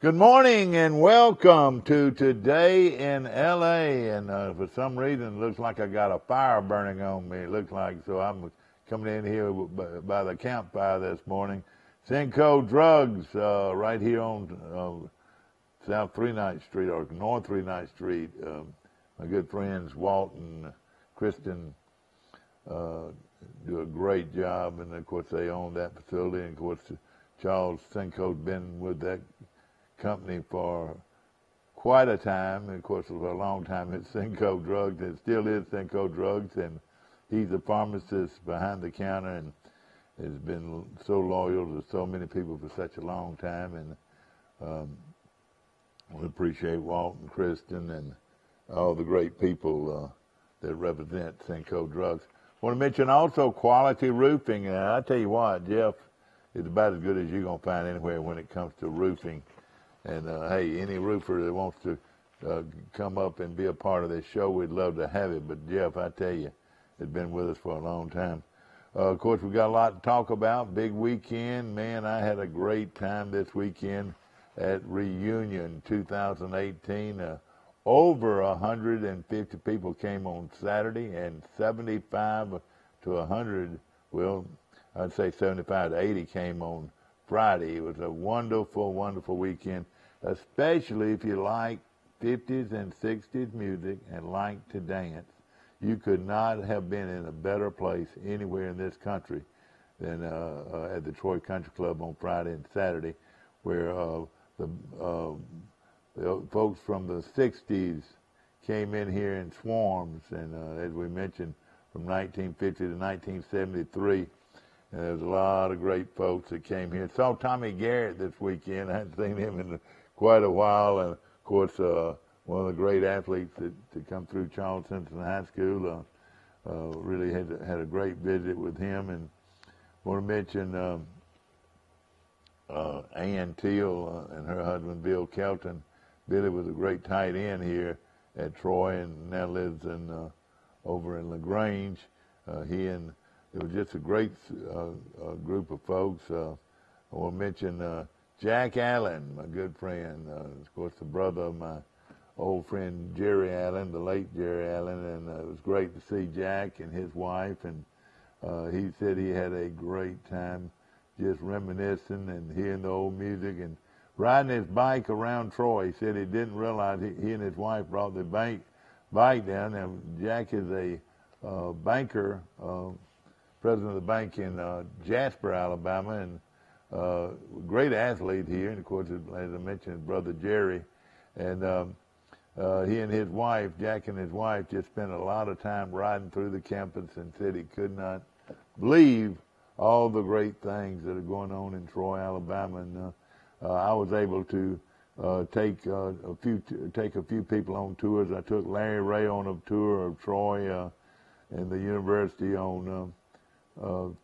Good morning and welcome to Today in L.A. And for some reason, it looks like I got a fire burning on me. It looks like, so I'm coming in here by the campfire this morning. Cinco Drugs right here on South 39th Street or North 39th Street. My good friends Walt and Kristen do a great job, and of course they own that facility. And of course Charles Cinco's been with that company for quite a time, and of course for a long time it's Cinco Drugs. It still is Cinco Drugs, and he's a pharmacist behind the counter and has been so loyal to so many people for such a long time. And we appreciate Walt and Kristen and all the great people that represent Cinco Drugs. I want to mention also Quality Roofing. I tell you what, Jeff is about as good as you're going to find anywhere when it comes to roofing. And hey, any roofer that wants to come up and be a part of this show, we'd love to have it. But Jeff, I tell you, has been with us for a long time. Of course, we've got a lot to talk about. Big weekend. Man, I had a great time this weekend at Reunion 2018. Over 150 people came on Saturday, and 75 to 100, well, I'd say 75 to 80 came on Friday. It was a wonderful, wonderful weekend, especially if you like 50s and 60s music and like to dance. You could not have been in a better place anywhere in this country than at the Troy Country Club on Friday and Saturday, where the folks from the 60s came in here in swarms, and as we mentioned, from 1950 to 1973. And there's a lot of great folks that came here. Saw Tommy Garrett this weekend. I hadn't seen him in quite a while. And, of course, one of the great athletes to come through Charles Simpson High School. Really had a great visit with him. And I want to mention Ann Teal and her husband, Bill Kelton. Billy was a great tight end here at Troy and now lives over in LaGrange. It was just a great group of folks. I want to mention Jack Allen, my good friend, of course the brother of my old friend Jerry Allen, the late Jerry Allen, and it was great to see Jack and his wife, and he said he had a great time just reminiscing and hearing the old music and riding his bike around Troy. He said he didn't realize he and his wife brought the bike down. Now, Jack is a banker, president of the bank in Jasper, Alabama, and great athlete here. And of course, as I mentioned, his brother Jerry, and he and his wife, Jack and his wife, just spent a lot of time riding through the campus and said he could not believe all the great things that are going on in Troy, Alabama. And I was able to take a few people on tours. I took Larry Ray on a tour of Troy and the university on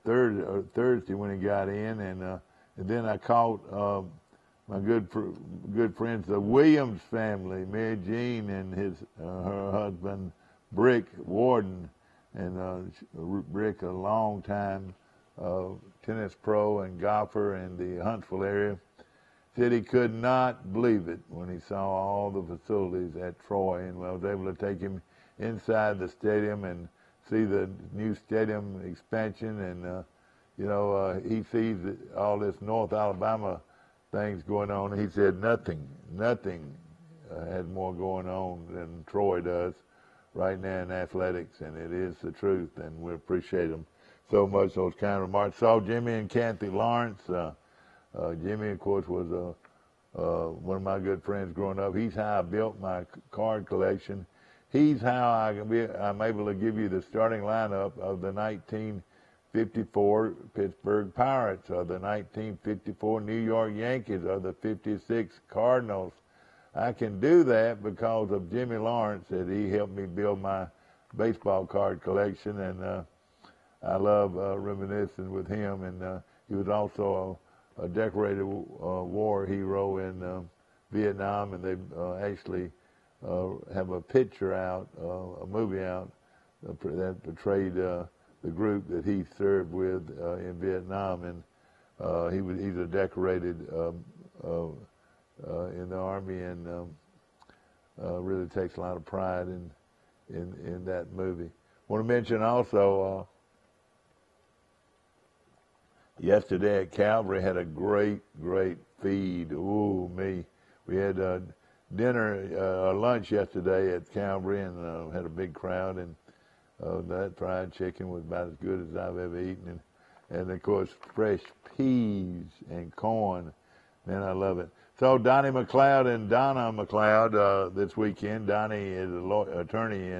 Thursday when he got in, and then I caught my good friends, the Williams family, Mary Jean and her husband Brick Warden, and Brick, a long time tennis pro and golfer in the Huntsville area, said he could not believe it when he saw all the facilities at Troy, and I was able to take him inside the stadium and see the new stadium expansion, and he sees all this North Alabama things going on. He said nothing has more going on than Troy does right now in athletics, and it is the truth, and we appreciate them so much, those kind remarks. Saw Jimmy and Kathy Lawrence. Jimmy, of course, was one of my good friends growing up. He's how I built my card collection. He's how I'm able to give you the starting lineup of the 1954 Pittsburgh Pirates, or the 1954 New York Yankees, or the 56 Cardinals. I can do that because of Jimmy Lawrence, that he helped me build my baseball card collection, and I love reminiscing with him. And he was also a decorated war hero in Vietnam, and they actually have a picture out, a movie out that portrayed the group that he served with in Vietnam, and he's a decorated in the Army, and really takes a lot of pride in that movie. I want to mention also, yesterday at Calvary had a great feed. Ooh, me. We had lunch yesterday at Calvary, and had a big crowd, and that fried chicken was about as good as I've ever eaten, and of course fresh peas and corn. Man, I love it. So Donnie McLeod and Donna McLeod this weekend. Donnie is a attorney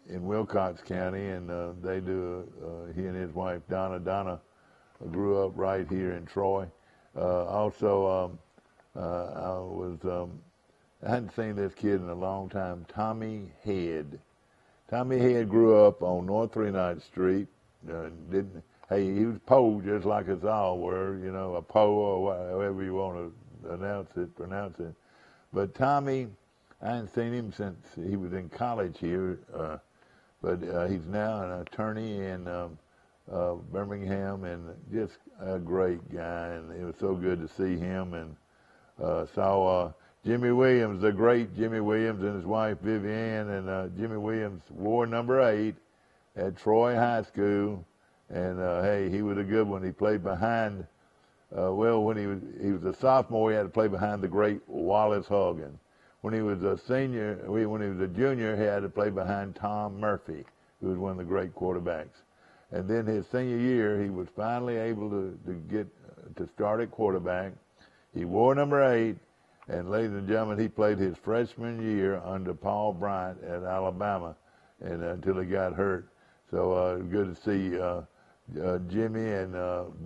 in Wilcox County, and they do. He and his wife Donna grew up right here in Troy. Also, I hadn't seen this kid in a long time. Tommy Head. Tommy Head grew up on North 39th Street. He was Poe just like us all were, you know, a Poe or however you want to pronounce it. But Tommy, I hadn't seen him since he was in college here, but he's now an attorney in Birmingham, and just a great guy, and it was so good to see him, and saw Jimmy Williams, the great Jimmy Williams, and his wife Vivian, and Jimmy Williams wore number 8 at Troy High School. And hey, he was a good one. He played behind. When he was a sophomore, he had to play behind the great Wallace Hogan. When he was a senior, when he was a junior, he had to play behind Tom Murphy, who was one of the great quarterbacks. And then his senior year, he was finally able to get to start at quarterback. He wore number 8, and ladies and gentlemen, he played his freshman year under Paul Bryant at Alabama, and until he got hurt. So good to see Jimmy and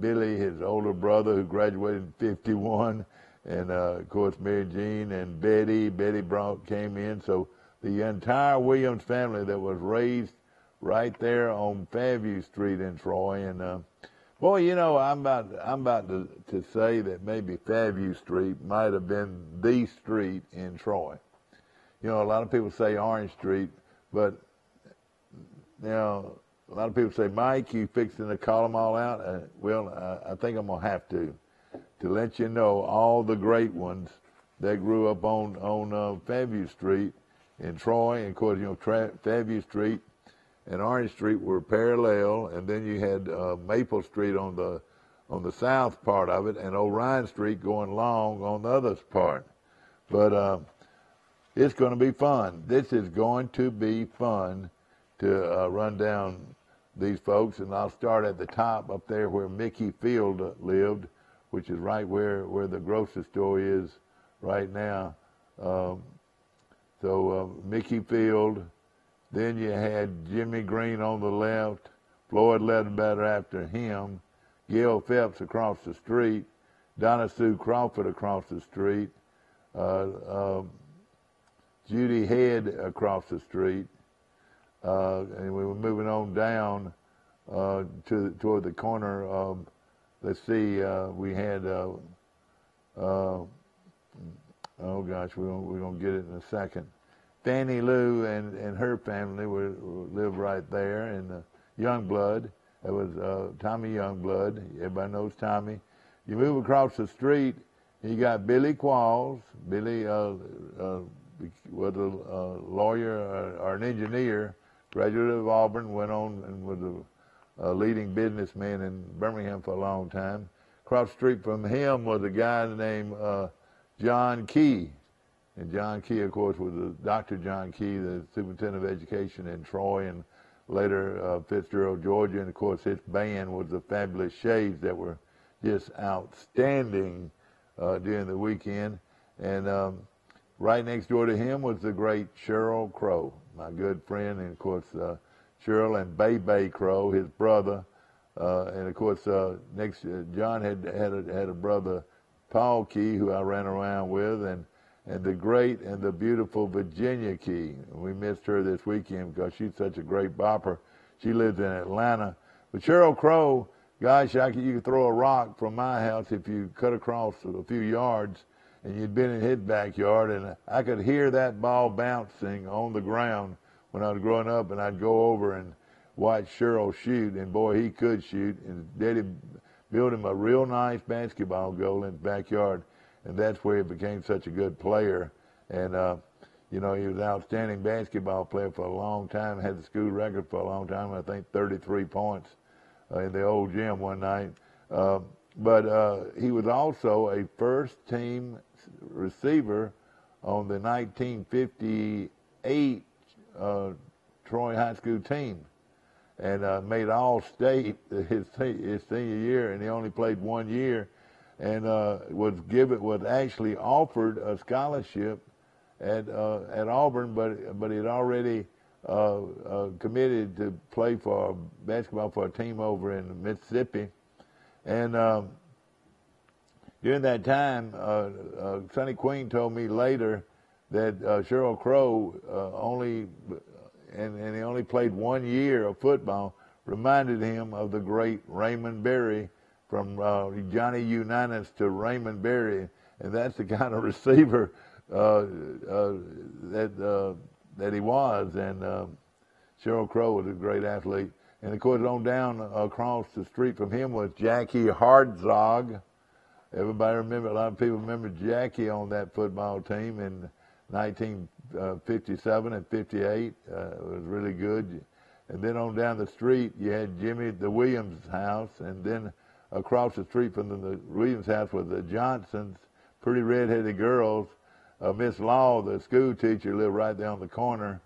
Billy, his older brother, who graduated in '51, and of course Mary Jean and Betty. Betty came in. So the entire Williams family that was raised right there on Fairview Street in Troy. And boy, you know, I'm about to say that maybe Fairview Street might have been the street in Troy. You know, a lot of people say Orange Street, but now a lot of people say, Mike, you fixing to call them all out? I think I'm going to have to let you know all the great ones that grew up on Fairview Street in Troy. And of course, you know, Fairview Street and Orange Street were parallel, and then you had Maple Street on the south part of it, and Orion Street going long on the other part. But it's going to be fun. This is going to be fun to run down these folks, and I'll start at the top up there where Mickey Field lived, which is right where the grocery store is right now. So Mickey Field, then you had Jimmy Green on the left, Floyd Ledbetter after him, Gail Phelps across the street, Donna Sue Crawford across the street, Judy Head across the street, and we were moving on down toward the corner. Let's see, we had, oh gosh, we're gonna get it in a second. Fannie Lou and her family lived right there, and Youngblood. It was Tommy Youngblood. Everybody knows Tommy. You move across the street, you got Billy Qualls. Billy was a lawyer or an engineer, graduate of Auburn, went on and was a leading businessman in Birmingham for a long time. Across the street from him was a guy named John Key. And John Key, of course, was Dr. John Key, the superintendent of education in Troy, and later Fitzgerald, Georgia. And, of course, his band was the Fabulous Shades that were just outstanding during the weekend. And right next door to him was the great Cheryl Crow, my good friend, and, of course, Cheryl and Bay Crow, his brother. And, of course, John had a brother, Paul Key, who I ran around with, and the great and the beautiful Virginia Key. We missed her this weekend because she's such a great bopper. She lives in Atlanta. But Cheryl Crow, gosh, you could throw a rock from my house if you cut across a few yards, and you'd been in his backyard, and I could hear that ball bouncing on the ground when I was growing up, and I'd go over and watch Cheryl shoot, and boy, he could shoot. And Daddy built him a real nice basketball goal in his backyard, and that's where he became such a good player. And you know, he was an outstanding basketball player for a long time, had the school record for a long time, I think 33 points in the old gym one night. But he was also a first-team receiver on the 1958 Troy High School team, and made All-State his senior year, and he only played 1 year, and was actually offered a scholarship at Auburn, but he'd already committed to play for basketball for a team over in Mississippi. And during that time, Sonny Queen told me later that Sheryl Crow and he only played 1 year of football, reminded him of the great Raymond Berry, from Johnny Unitas to Raymond Berry, and that's the kind of receiver that he was. And Sheryl Crow was a great athlete. And of course, on down across the street from him was Jackie Hartzog. Everybody remember, a lot of people remember Jackie on that football team in 1957 and 58. It was really good. And then on down the street, you had Jimmy the Williams house, and then across the street from the Williams house was the Johnsons, pretty red-headed girls. Miss Law, the school teacher, lived right there on the corner.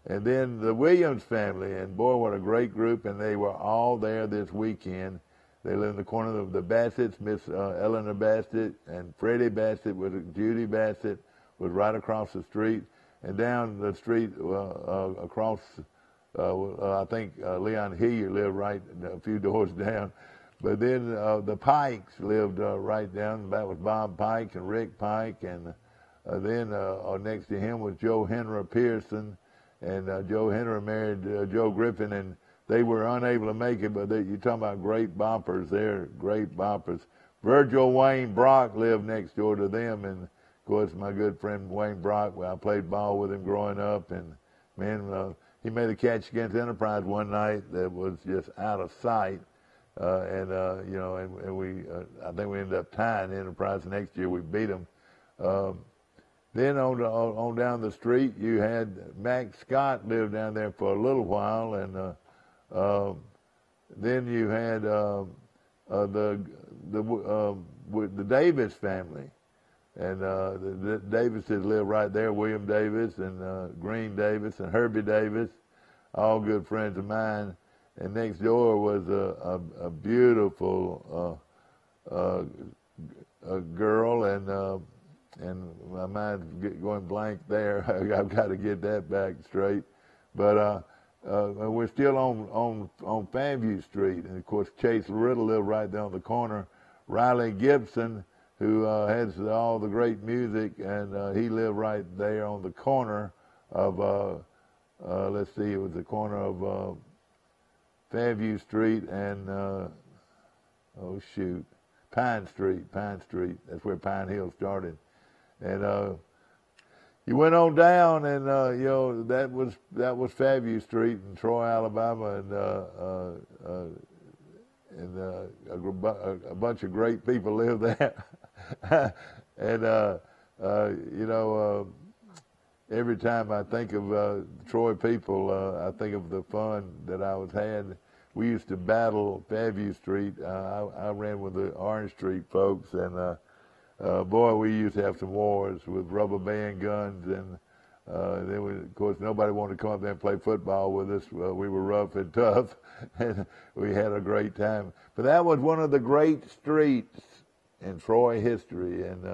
And then the Williams family, and boy, what a great group, and they were all there this weekend. They lived in the corner of the Bassetts. Miss Eleanor Bassett and Freddie Bassett with Judy Bassett was right across the street. And down the street across, I think Leon Hillier lived right a few doors down. But then the Pikes lived right down. That was Bob Pike and Rick Pike. And then next to him was Joe Henry Pearson. And Joe Henry married Joe Griffin, and they were unable to make it, but you're talking about great boppers there, great boppers. Virgil Wayne Brock lived next door to them, and of course my good friend Wayne Brock, I played ball with him growing up, and man, he made a catch against Enterprise one night that was just out of sight, and you know, and we, I think we ended up tying Enterprise. Next year we beat them. Then on down the street, you had Max Scott lived down there for a little while, and then you had the Davis family, and the Davises lived right there. William Davis and Green Davis and Herbie Davis, all good friends of mine. And next door was a beautiful girl, and my mind's going blank there. I've got to get that back straight. But we're still on Fanview Street, and of course Chase Riddle lived right down the corner. Riley Gibson, who has all the great music, and he lived right there on the corner of let's see, it was the corner of Fairview Street and Pine Street. That's where Pine Hill started. And you went on down, and you know, that was Fairview Street in Troy, Alabama, and a bunch of great people lived there. And you know, every time I think of Troy people, I think of the fun that I had. We used to battle Fairview Street. I ran with the Orange Street folks, and boy, we used to have some wars with rubber band guns, and then of course, nobody wanted to come up there and play football with us. We were rough and tough, and we had a great time. But that was one of the great streets in Troy history, and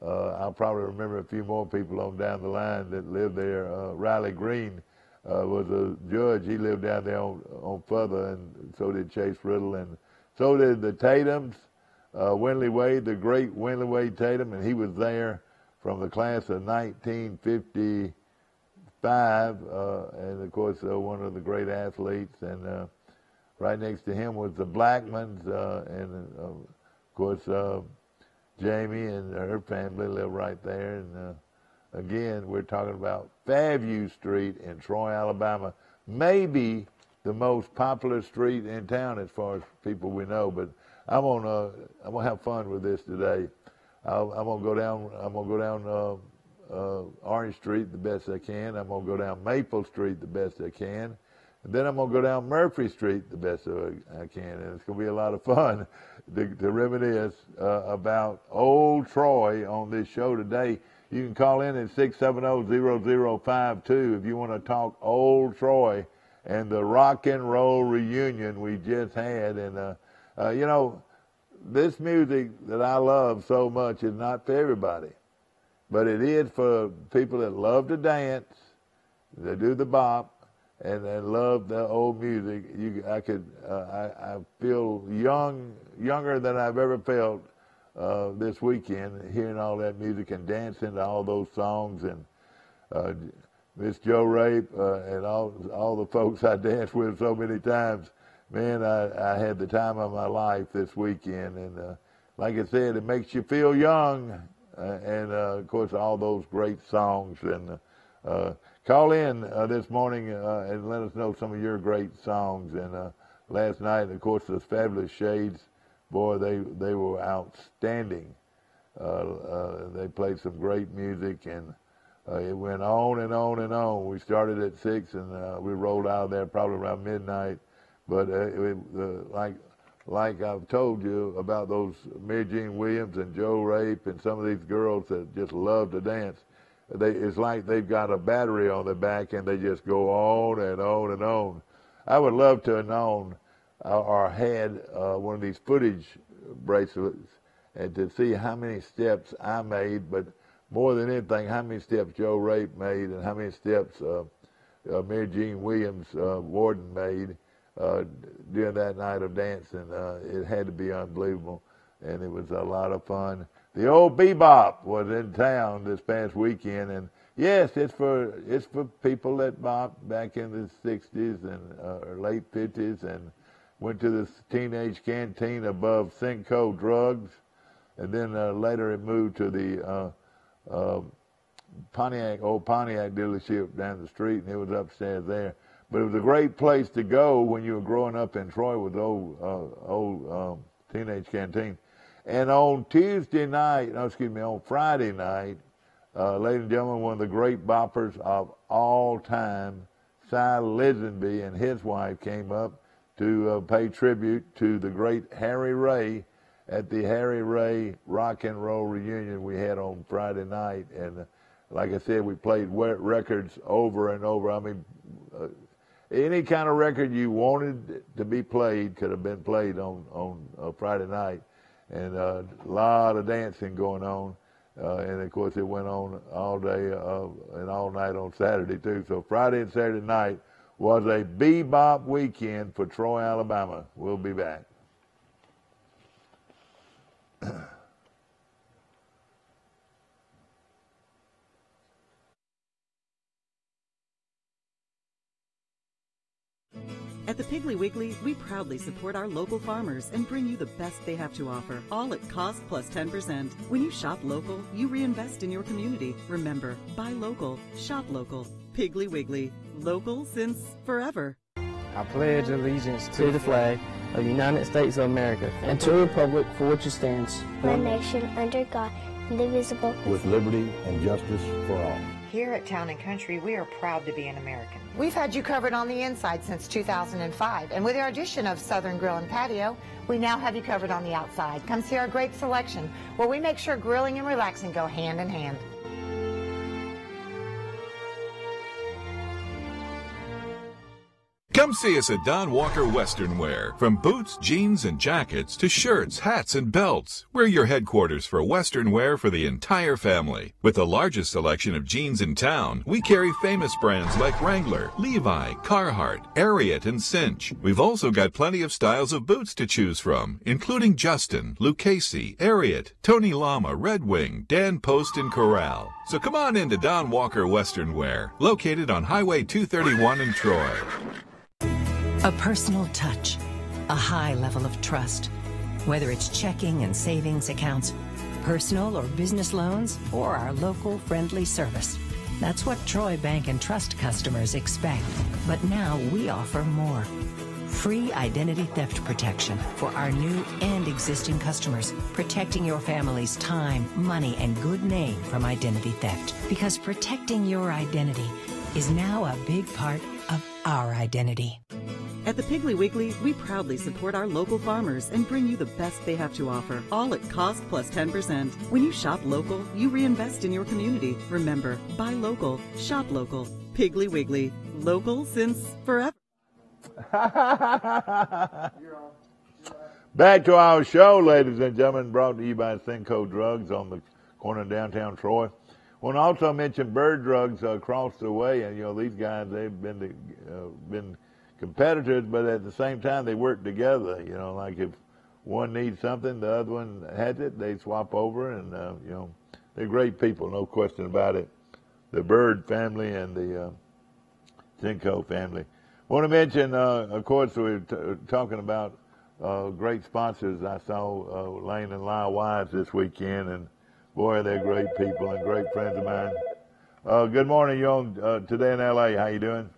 I'll probably remember a few more people on down the line that lived there. Riley Green was a judge. He lived down there on Further, and so did Chase Riddle, and so did the Tatums. Wendley Wade, the great Wendley Wade Tatum, and he was there from the class of 1955, and of course one of the great athletes. And right next to him was the Blackmans, and of course Jamie and her family lived right there. And again, we're talking about Fairview Street in Troy, Alabama. Maybe the most popular street in town as far as people we know. But I'm gonna have fun with this today. I'm gonna go down Orange Street the best I can. I'm gonna go down Maple Street the best I can. And then I'm going to go down Murphy Street the best I can, and it's going to be a lot of fun to reminisce about old Troy on this show today. You can call in at 670-0052 if you want to talk old Troy and the rock and roll reunion we just had. And, you know, this music that I love so much is not for everybody, but it is for people that love to dance, that do the bop, and love the old music. I feel younger than I've ever felt this weekend, hearing all that music and dancing to all those songs. And Miss Joe Rape and all the folks I danced with so many times. Man, I had the time of my life this weekend. And like I said, it makes you feel young. And of course, all those great songs. And call in this morning and let us know some of your great songs. And last night, of course, the Fabulous Shades, boy, they were outstanding. They played some great music, and it went on and on and on. We started at 6, and we rolled out of there probably around midnight. But like I've told you about those Mary Jean Williams and Joe Rape and some of these girls that just love to dance, it's like they've got a battery on their back and they just go on and on and on. I would love to have known or had one of these footage bracelets and to see how many steps I made, but more than anything, how many steps Joe Rape made and how many steps Mary Jean Williams Warden made during that night of dancing. It had to be unbelievable, and it was a lot of fun. The old bebop was in town this past weekend, and yes, it's for people that bopped back in the 60s and or late 50s and went to the teenage canteen above Cinco Drugs, and then later it moved to the old Pontiac dealership down the street, and it was upstairs there. But it was a great place to go when you were growing up in Troy with the old teenage canteen. And on Friday night, ladies and gentlemen, one of the great boppers of all time, Cy Lisenby and his wife came up to pay tribute to the great Harry Ray at the Harry Ray Rock and Roll reunion we had on Friday night. And like I said, we played records over and over. I mean, any kind of record you wanted to be played could have been played on Friday night. And a lot of dancing going on. And, of course, it went on all day and all night on Saturday, too. So Friday and Saturday night was a bebop weekend for Troy, Alabama. We'll be back. At the Piggly Wiggly, we proudly support our local farmers and bring you the best they have to offer, all at cost plus 10%. When you shop local, you reinvest in your community. Remember, buy local, shop local. Piggly Wiggly, local since forever. I pledge allegiance to the flag of the United States of America and to the republic for which it stands, one nation under God, indivisible, with liberty and justice for all. Here at Town & Country, we are proud to be an American. We've had you covered on the inside since 2005, and with our addition of Southern Grill and Patio, we now have you covered on the outside. Come see our great selection, where we make sure grilling and relaxing go hand in hand. Come see us at Don Walker Western Wear. From boots, jeans, and jackets to shirts, hats, and belts, we're your headquarters for Western wear for the entire family. With the largest selection of jeans in town, we carry famous brands like Wrangler, Levi, Carhartt, Ariat, and Cinch. We've also got plenty of styles of boots to choose from, including Justin, Lucchese, Ariat, Tony Lama, Red Wing, Dan Post, and Corral. So come on in to Don Walker Western Wear, located on Highway 231 in Troy. A personal touch, a high level of trust. Whether it's checking and savings accounts, personal or business loans, or our local friendly service, That's what Troy Bank and Trust customers expect. But now we offer more. Free identity theft protection for our new and existing customers, protecting your family's time, money, and good name from identity theft. Because protecting your identity is now a big part of our identity. At the Piggly Wiggly, we proudly support our local farmers and bring you the best they have to offer, all at cost plus 10%. When you shop local, you reinvest in your community. Remember, buy local, shop local. Piggly Wiggly, local since forever. Back to our show, ladies and gentlemen, brought to you by Cinco Drugs on the corner of downtown Troy. I want to also mention Bird Drugs across the way, and these guys, they've been competitors, but at the same time they work together. Like if one needs something, the other one has it, they swap over, and they're great people, no question about it. The Bird family and the Cinco family. I want to mention, of course, we're talking about great sponsors. I saw Lane and Lyle Wise this weekend, and boy, they're great people and great friends of mine. Good morning, today in L.A. How you doing?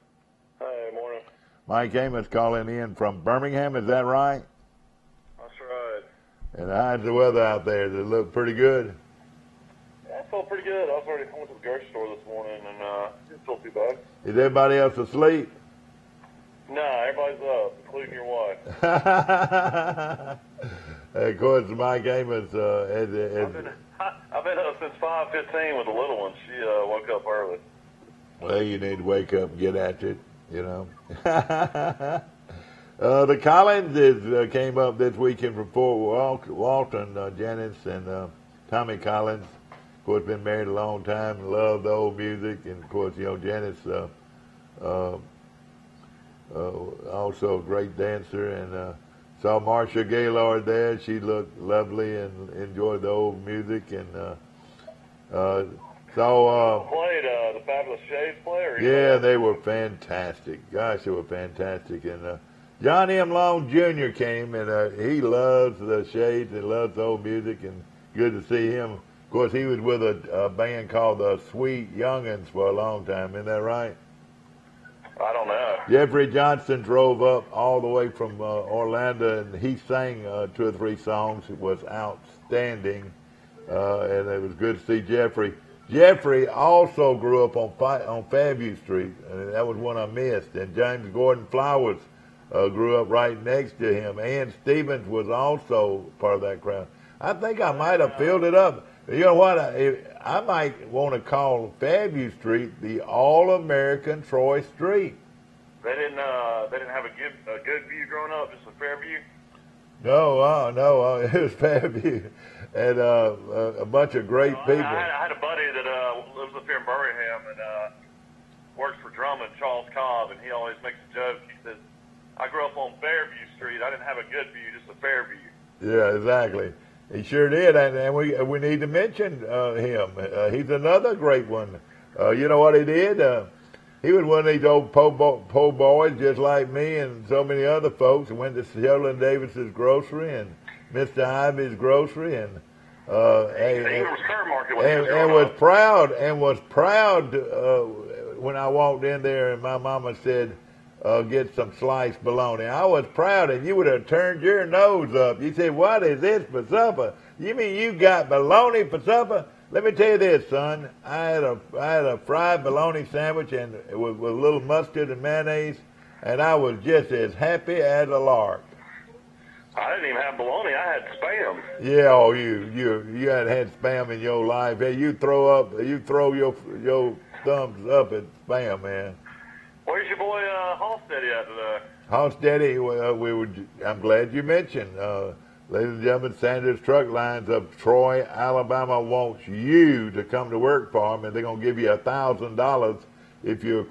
Hey, morning. Mike Amos calling in from Birmingham. Is that right? That's right. And how's the weather out there? Does it look pretty good? Yeah, I felt pretty good. I went to the grocery store this morning, and it didn't feel too bad. Is everybody else asleep? No, everybody's up, including your wife. Of course, Mike Amos. I've been up since 5:15 with the little one. She woke up early. Well, you need to wake up and get at it, The Collins came up this weekend from Fort Walton. Janice and Tommy Collins, of course, been married a long time, love the old music, and of course, Janice also a great dancer, and saw Marcia Gaylord there. She looked lovely and enjoyed the old music, and played the Fabulous Shades player. Yeah, they were fantastic. Gosh, they were fantastic. And John M. Long Jr. came, and he loves the Shades and loves the old music, and good to see him. Of course, he was with a band called the Sweet Young'uns for a long time. Isn't that right? I don't know. Jeffrey Johnson drove up all the way from Orlando, and he sang 2 or 3 songs. It was outstanding, and it was good to see Jeffrey. Jeffrey also grew up on Fairview Street, and that was one I missed. And James Gordon Flowers grew up right next to him. Ann Stevens was also part of that crowd. I think I might have filled it up. You know what? I might want to call Fairview Street the All-American Troy Street. They didn't have a good view growing up, just a Fairview. No, it was Fairview, and a bunch of great people. I had a buddy that lives up here in Birmingham and works for Drummond, Charles Cobb, and he always makes a joke. He says, "I grew up on Fairview Street. I didn't have a good view, just a Fairview." Yeah, exactly. He sure did, and we need to mention him. He's another great one. You know what he did? He was one of these old po' boys, just like me and so many other folks, and went to Sheldon Davis's grocery and Mr. Ivy's grocery, and was proud when I walked in there, and my mama said, "Get some sliced bologna." I was proud, and you would have turned your nose up. You said, "What is this for supper? You mean you got bologna for supper?" Let me tell you this, son. I had a fried bologna sandwich and with a little mustard and mayonnaise, and I was just as happy as a lark. I didn't even have bologna. I had Spam. Yeah, you hadn't had Spam in your life. Hey, you throw your thumbs up at Spam, man. Where's your boy Halsteady at today? Halsteady, I'm glad you mentioned. Ladies and gentlemen, Sanders Truck Lines of Troy, Alabama wants you to come to work for them, and they're gonna give you $1,000 if you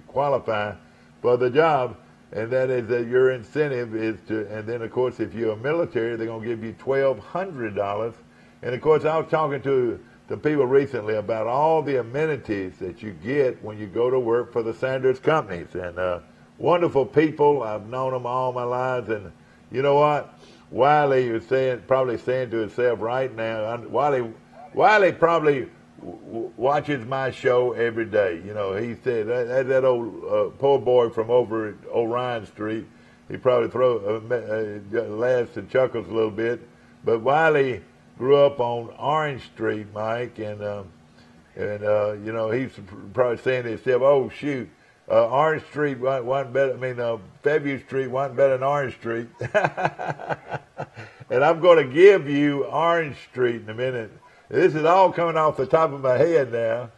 qualify for the job, and that is that your incentive is to. And then of course, if you're a military, they're gonna give you $1,200. And of course, I was talking to the people recently about all the amenities that you get when you go to work for the Sanders companies, and wonderful people. I've known them all my lives, and you know what? Wiley is probably saying to himself right now. Wiley probably watches my show every day. You know, he said that old poor boy from over at Orion Street. He probably laughs and chuckles a little bit. But Wiley grew up on Orange Street, Mike, and you know, he's probably saying to himself, "Oh shoot, Orange Street wasn't better. I mean, Fairview Street wasn't better than Orange Street." And I'm going to give you Orange Street in a minute. This is all coming off the top of my head now,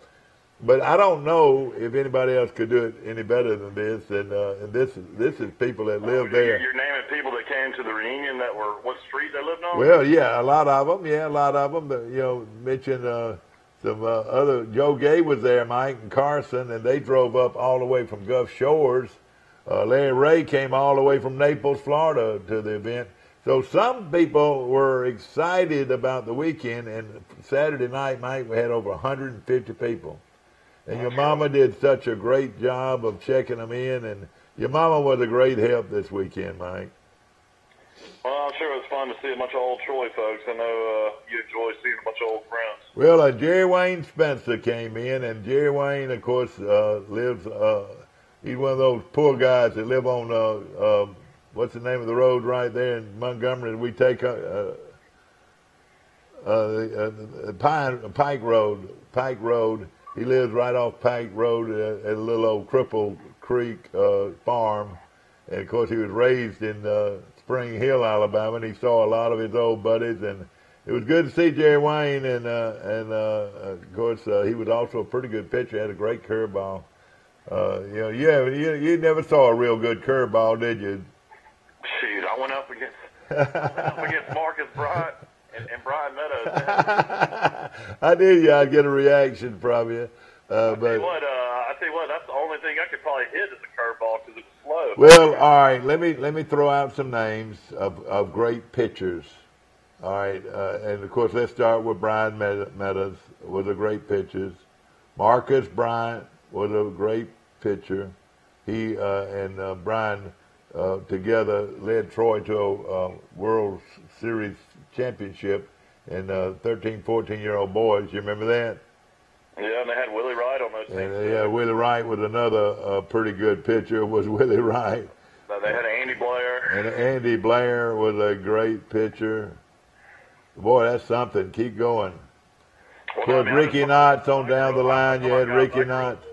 but I don't know if anybody else could do it any better than this. And this is people that live there. You're naming people that came to the reunion that were what street they lived on? Well, yeah, a lot of them. Yeah, a lot of them. But, you know, mentioned some other. Joe Gay was there, Mike and Carson, and they drove up all the way from Gulf Shores. Larry Ray came all the way from Naples, Florida, to the event. So some people were excited about the weekend, and Saturday night, Mike, we had over 150 people. And your mama did such a great job of checking them in, and your mama was a great help this weekend, Mike. Well, I'm sure it was fun to see a bunch of old Troy folks. I know you enjoy seeing a bunch of old friends. Well, Jerry Wayne Spencer came in, and Jerry Wayne, of course, lives, he's one of those poor guys that live on, what's the name of the road right there in Montgomery? We take Pike Road. He lives right off Pike Road at a little old Cripple Creek farm. And, of course, he was raised in Spring Hill, Alabama, and he saw a lot of his old buddies. And it was good to see Jerry Wayne. And of course, he was also a pretty good pitcher, had a great curveball. You know, you never saw a real good curveball, did you? Shoot, I went up against Marcus Bryant and Brian Meadows. I knew I'd get a reaction from you. I tell you what, that's the only thing I could probably hit as a curveball because it was slow. Well, all right, let me throw out some names of great pitchers. All right, and of course, let's start with Brian Meadows, was a great pitcher. Marcus Bryant was a great pitcher. He and Brian together led Troy to a World Series championship in 13, 14-year-old boys. You remember that? Yeah, and they had Willie Wright on those teams. Yeah, Willie Wright was another pretty good pitcher, was Willie Wright. They had Andy Blair. And Andy Blair was a great pitcher. Boy, that's something. Keep going. Of course, Ricky Knotts on down the line. You had Ricky Knotts.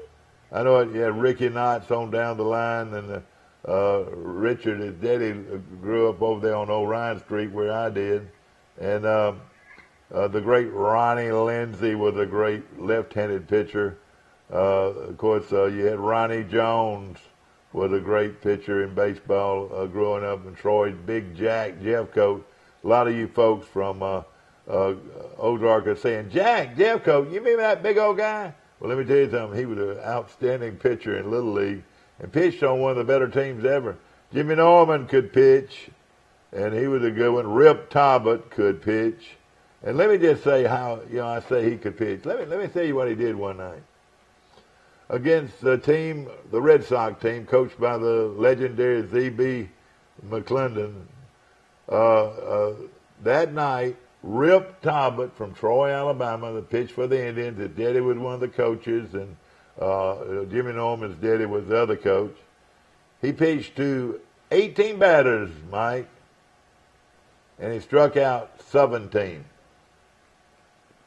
I know it. You had Ricky Knotts on down the line, and Richard, his daddy, grew up over there on Orion Street where I did. And the great Ronnie Lindsay was a great left-handed pitcher. Of course, you had Ronnie Jones was a great pitcher in baseball growing up in Troy. Big Jack Jeffcoat. A lot of you folks from Ozark are saying, Jack Jeffcoat, you mean that big old guy? Well, let me tell you something. He was an outstanding pitcher in Little League and pitched on one of the better teams ever. Jimmy Norman could pitch, and he was a good one. Rip Talbot could pitch. And let me just say how, I say he could pitch. Let me tell you what he did one night. Against the team, the Red Sox team, coached by the legendary Z.B. McClendon, that night, Rip Talbot from Troy, Alabama, that pitched for the Indians. His daddy was one of the coaches, and Jimmy Norman's daddy was the other coach. He pitched to 18 batters, Mike, and he struck out 17.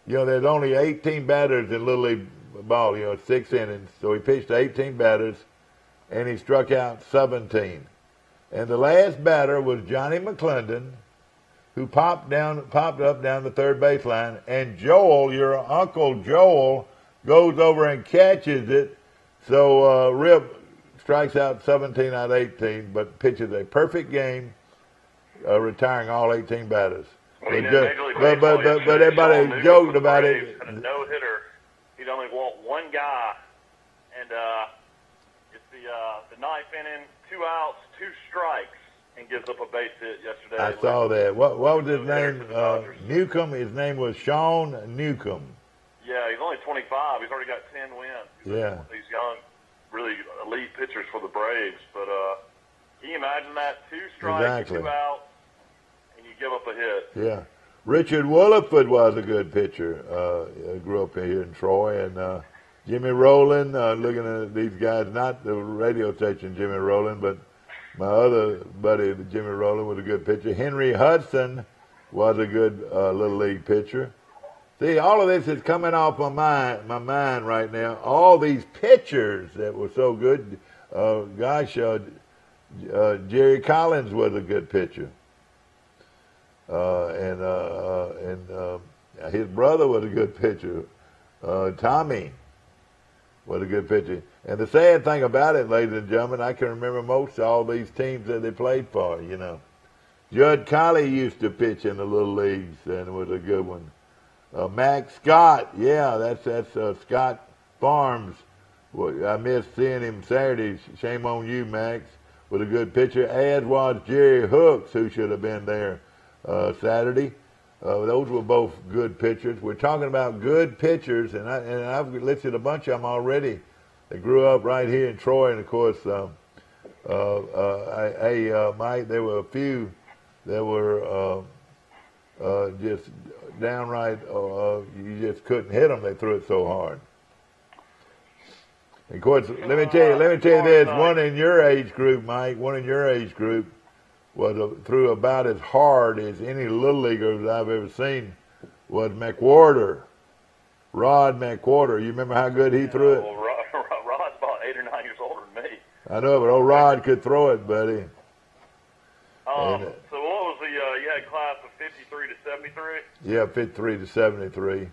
There's only 18 batters in Little League ball, 6 innings. So he pitched to 18 batters, and he struck out 17. And the last batter was Johnny McClendon, who popped up down the third baseline, and Joel, your Uncle Joel, goes over and catches it. So Rip strikes out 17 out of 18, but pitches a perfect game, retiring all 18 batters. Well, but everybody joked about it. A no-hitter, he'd only want one guy, and it's the ninth inning, 2 outs, 2 strikes, and gives up a base hit yesterday. I saw that. What was his name? Newcomb. His name was Sean Newcomb. Yeah, he's only 25. He's already got 10 wins. He's yeah. One of these young, really elite pitchers for the Braves. But can you imagine that? 2 strikes, exactly. 2 outs, and you give up a hit. Yeah. Richard Williford was a good pitcher. Grew up here in Troy. And Jimmy Rowland, looking at these guys, not the radio station Jimmy Rowland, but my other buddy Jimmy Rowland was a good pitcher. Henry Hudson was a good Little League pitcher. See, all of this is coming off my mind right now. All these pitchers that were so good. Jerry Collins was a good pitcher. And his brother was a good pitcher. Tommy was a good pitcher. And the sad thing about it, ladies and gentlemen, I can remember most of all these teams that they played for, you know. Judd Colley used to pitch in the Little Leagues and was a good one. Max Scott, yeah, that's Scott Farms. I missed seeing him Saturday. Shame on you, Max. Was a good pitcher, as was Jerry Hooks, who should have been there Saturday. Those were both good pitchers. We're talking about good pitchers, and I've listed a bunch of them already. They grew up right here in Troy, and of course, Mike, there were a few that were just downright, you just couldn't hit them. They threw it so hard. And of course, let me tell you this. One in your age group, Mike, threw about as hard as any Little Leaguer that I've ever seen was McWhorter. Rod McWhorter. You remember how good he threw it? Well, Rod's about 8 or 9 years older than me. I know, but old Rod could throw it, buddy. So what was you had class of 53 to 73? Yeah, 53 to 73.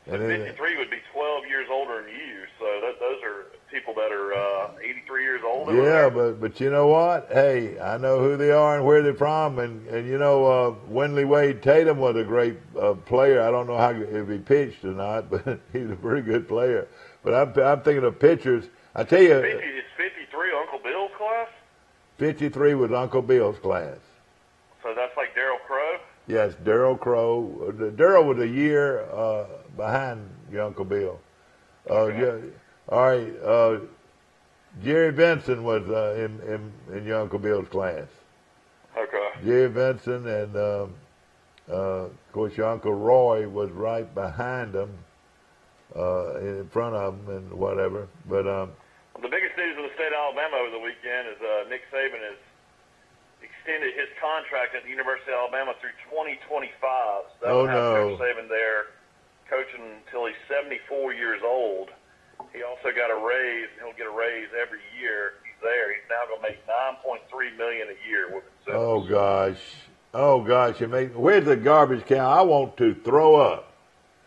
And 53 would be 12 years older than you, so those are people that are 83 years old. Yeah, but you know what? Hey, I know who they are and where they're from, and you know, Winley Wade Tatum was a great player. I don't know if he pitched or not, but he's a pretty good player. But I'm thinking of pitchers. I tell you, is 53 Uncle Bill's class? 53 was Uncle Bill's class. So that's like Darryl Crow? Yes, Darryl Crow. Darryl was a year behind your Uncle Bill. Okay. All right. Jerry Benson was in your Uncle Bill's class. Okay. Jerry Benson and of course your Uncle Roy was right behind him, in front of him and whatever. But the biggest news in the state of Alabama over the weekend is Nick Saban has extended his contract at the University of Alabama through 2025. So that will have Coach Saban there coaching until he's 74 years old. He also got a raise, and he'll get a raise every year he's there. He's now going to make $9.3 million a year with himself. Oh gosh! Where's the garbage can? I want to throw up.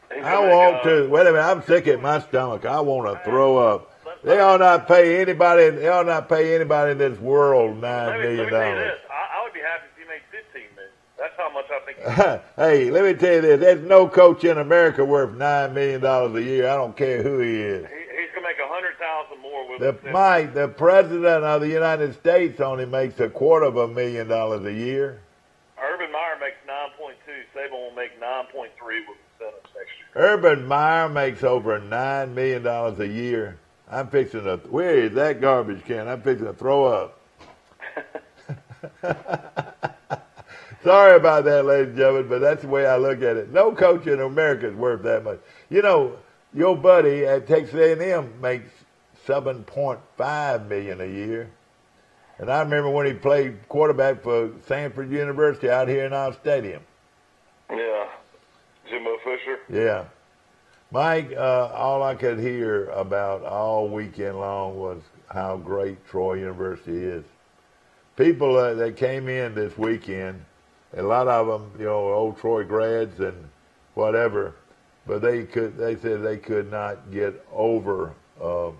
Wait a minute, I'm sick at my stomach. I want to throw up. They ought not pay anybody. They ought not pay anybody in this world $9 million. Let me tell you this. I would be happy if he made $15 million. That's how much I think. Hey, let me tell you this. There's no coach in America worth $9 million a year. I don't care who he is. He's going to make $100,000 more with Mike, the president of the United States only makes $250,000 a year. Urban Meyer makes 9.2. Saban will make 9.3 with incentives next year. Urban Meyer makes over $9 million a year. I'm fixing to. Where is that garbage can? I'm fixing to throw up. Sorry about that, ladies and gentlemen, but that's the way I look at it. No coach in America is worth that much. You know, your buddy at Texas A&M makes $7.5 million a year. And I remember when he played quarterback for Sanford University out here in our stadium. Yeah. Jimbo Fisher? Yeah. Mike, all I could hear about all weekend long was how great Troy University is. People that came in this weekend, a lot of them, you know, old Troy grads and whatever, but they said they could not get over the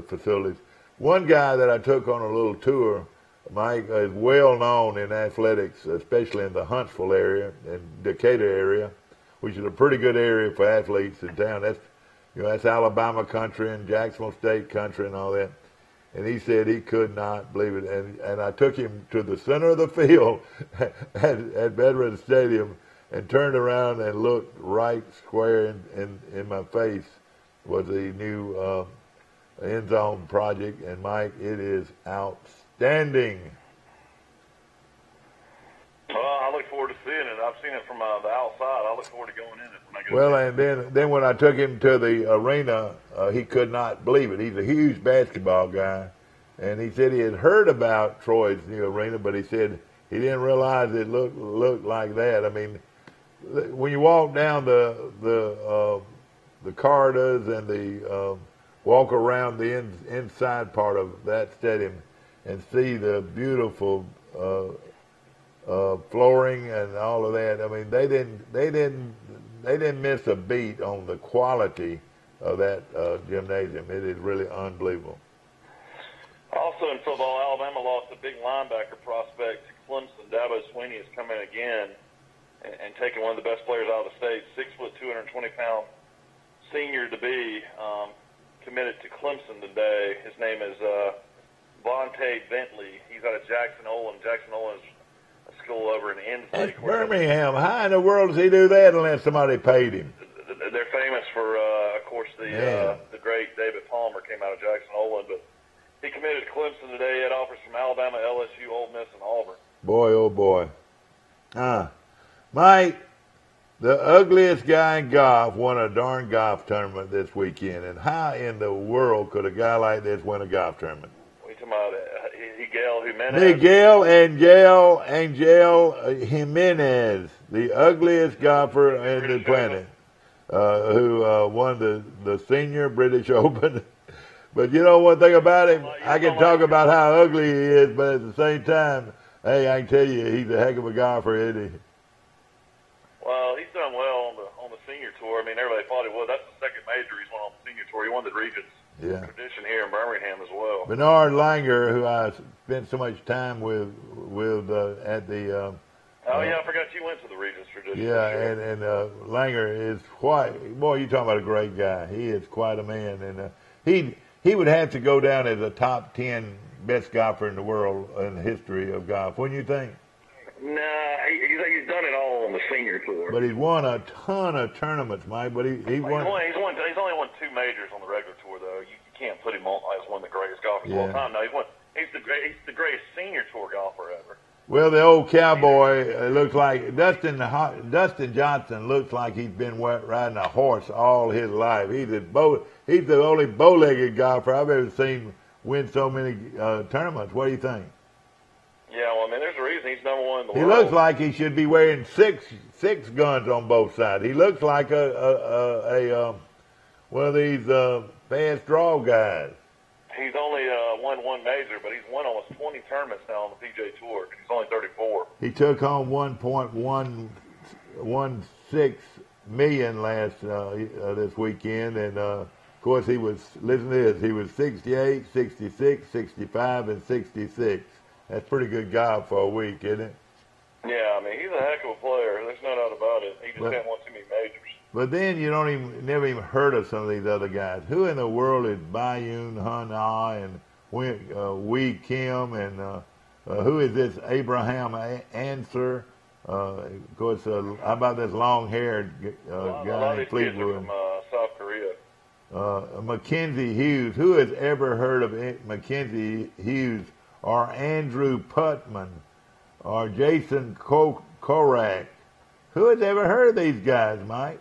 facilities. One guy that I took on a little tour, Mike, is well known in athletics, especially in the Huntsville area and Decatur area, which is a pretty good area for athletes in town. That's Alabama country and Jacksonville State country and all that. And he said he could not believe it. And I took him to the center of the field at Veterans Stadium and turned around and looked right square in my face was the new end zone project. And Mike, it is outstanding. Well, I look forward to seeing it. I've seen it from the outside. I look forward to going in it when I go. Well, and then when I took him to the arena, he could not believe it. He's a huge basketball guy, and he said he had heard about Troy's new arena, but he said he didn't realize it looked like that. I mean, when you walk down the corridors and the walk around the inside part of that stadium and see the beautiful flooring and all of that. I mean, they didn't miss a beat on the quality of that gymnasium. It is really unbelievable. Also in football, Alabama lost a big linebacker prospect to Clemson. Dabo Swinney has come in again and taken one of the best players out of the state, 6 foot, 220-pound senior to be, committed to Clemson today. His name is Vontae Bentley. He's out of Jackson Olin. Jackson Olin is a school over in Inslee. Birmingham. How in the world does he do that unless somebody paid him? They're famous for, of course, the great David Palmer came out of Jackson Olin, but he committed to Clemson today. He had offers from Alabama, LSU, Ole Miss, and Auburn. Boy, oh boy. Mike, the ugliest guy in golf won a darn golf tournament this weekend. And how in the world could a guy like this win a golf tournament? What are you talking about? Jimenez? Miguel Angel Jimenez, the ugliest golfer in the planet, who won the senior British Open. But you know one thing about him? I can talk about how ugly he is, but at the same time, hey, I can tell you, he's a heck of a golfer, isn't he? Well, he's done well on the senior tour. I mean, everybody thought he would. That's the second major he's won on the senior tour. He won the Regents tradition here in Birmingham as well. Bernard Langer, who I spent so much time with at the. I forgot you went to the Regents tradition. Yeah, and Langer is quite. Boy, you talking about a great guy. He is quite a man, and he would have to go down as a top 10 best golfer in the world in the history of golf. Wouldn't you think? Nah, he's done it all on the senior tour. But he's won a ton of tournaments, Mike. But he won. He's only won 2 majors on the regular tour, though. You can't put him on as one of the greatest golfers of all time. No, he's the greatest senior tour golfer ever. Well, the old cowboy looks like Dustin Johnson. Looks like he's been riding a horse all his life. He's the only bow-legged golfer I've ever seen win so many tournaments. What do you think? Yeah, well, I mean, there's a reason he's number one in the world. He looks like he should be wearing six guns on both sides. He looks like a one of these fast draw guys. He's only won 1 major, but he's won almost 20 tournaments now on the PGA Tour. He's only 34. He took home $1.116 million last this weekend, and of course he was. Listen to this: he was 68, 66, 65, and 66. That's pretty good golf for a week, isn't it? Yeah, I mean he's a heck of a player. There's no doubt about it. He just hadn't won too many majors. But then you never even heard of some of these other guys. Who in the world is Bayoon Hana and Wee Kim and who is this Abraham Answer? Of course, how about this long-haired guy in Fleetwood? From South Korea. Mackenzie Hughes. Who has ever heard of Mackenzie Hughes or Andrew Putman or Jason Korak? Who has ever heard of these guys, Mike?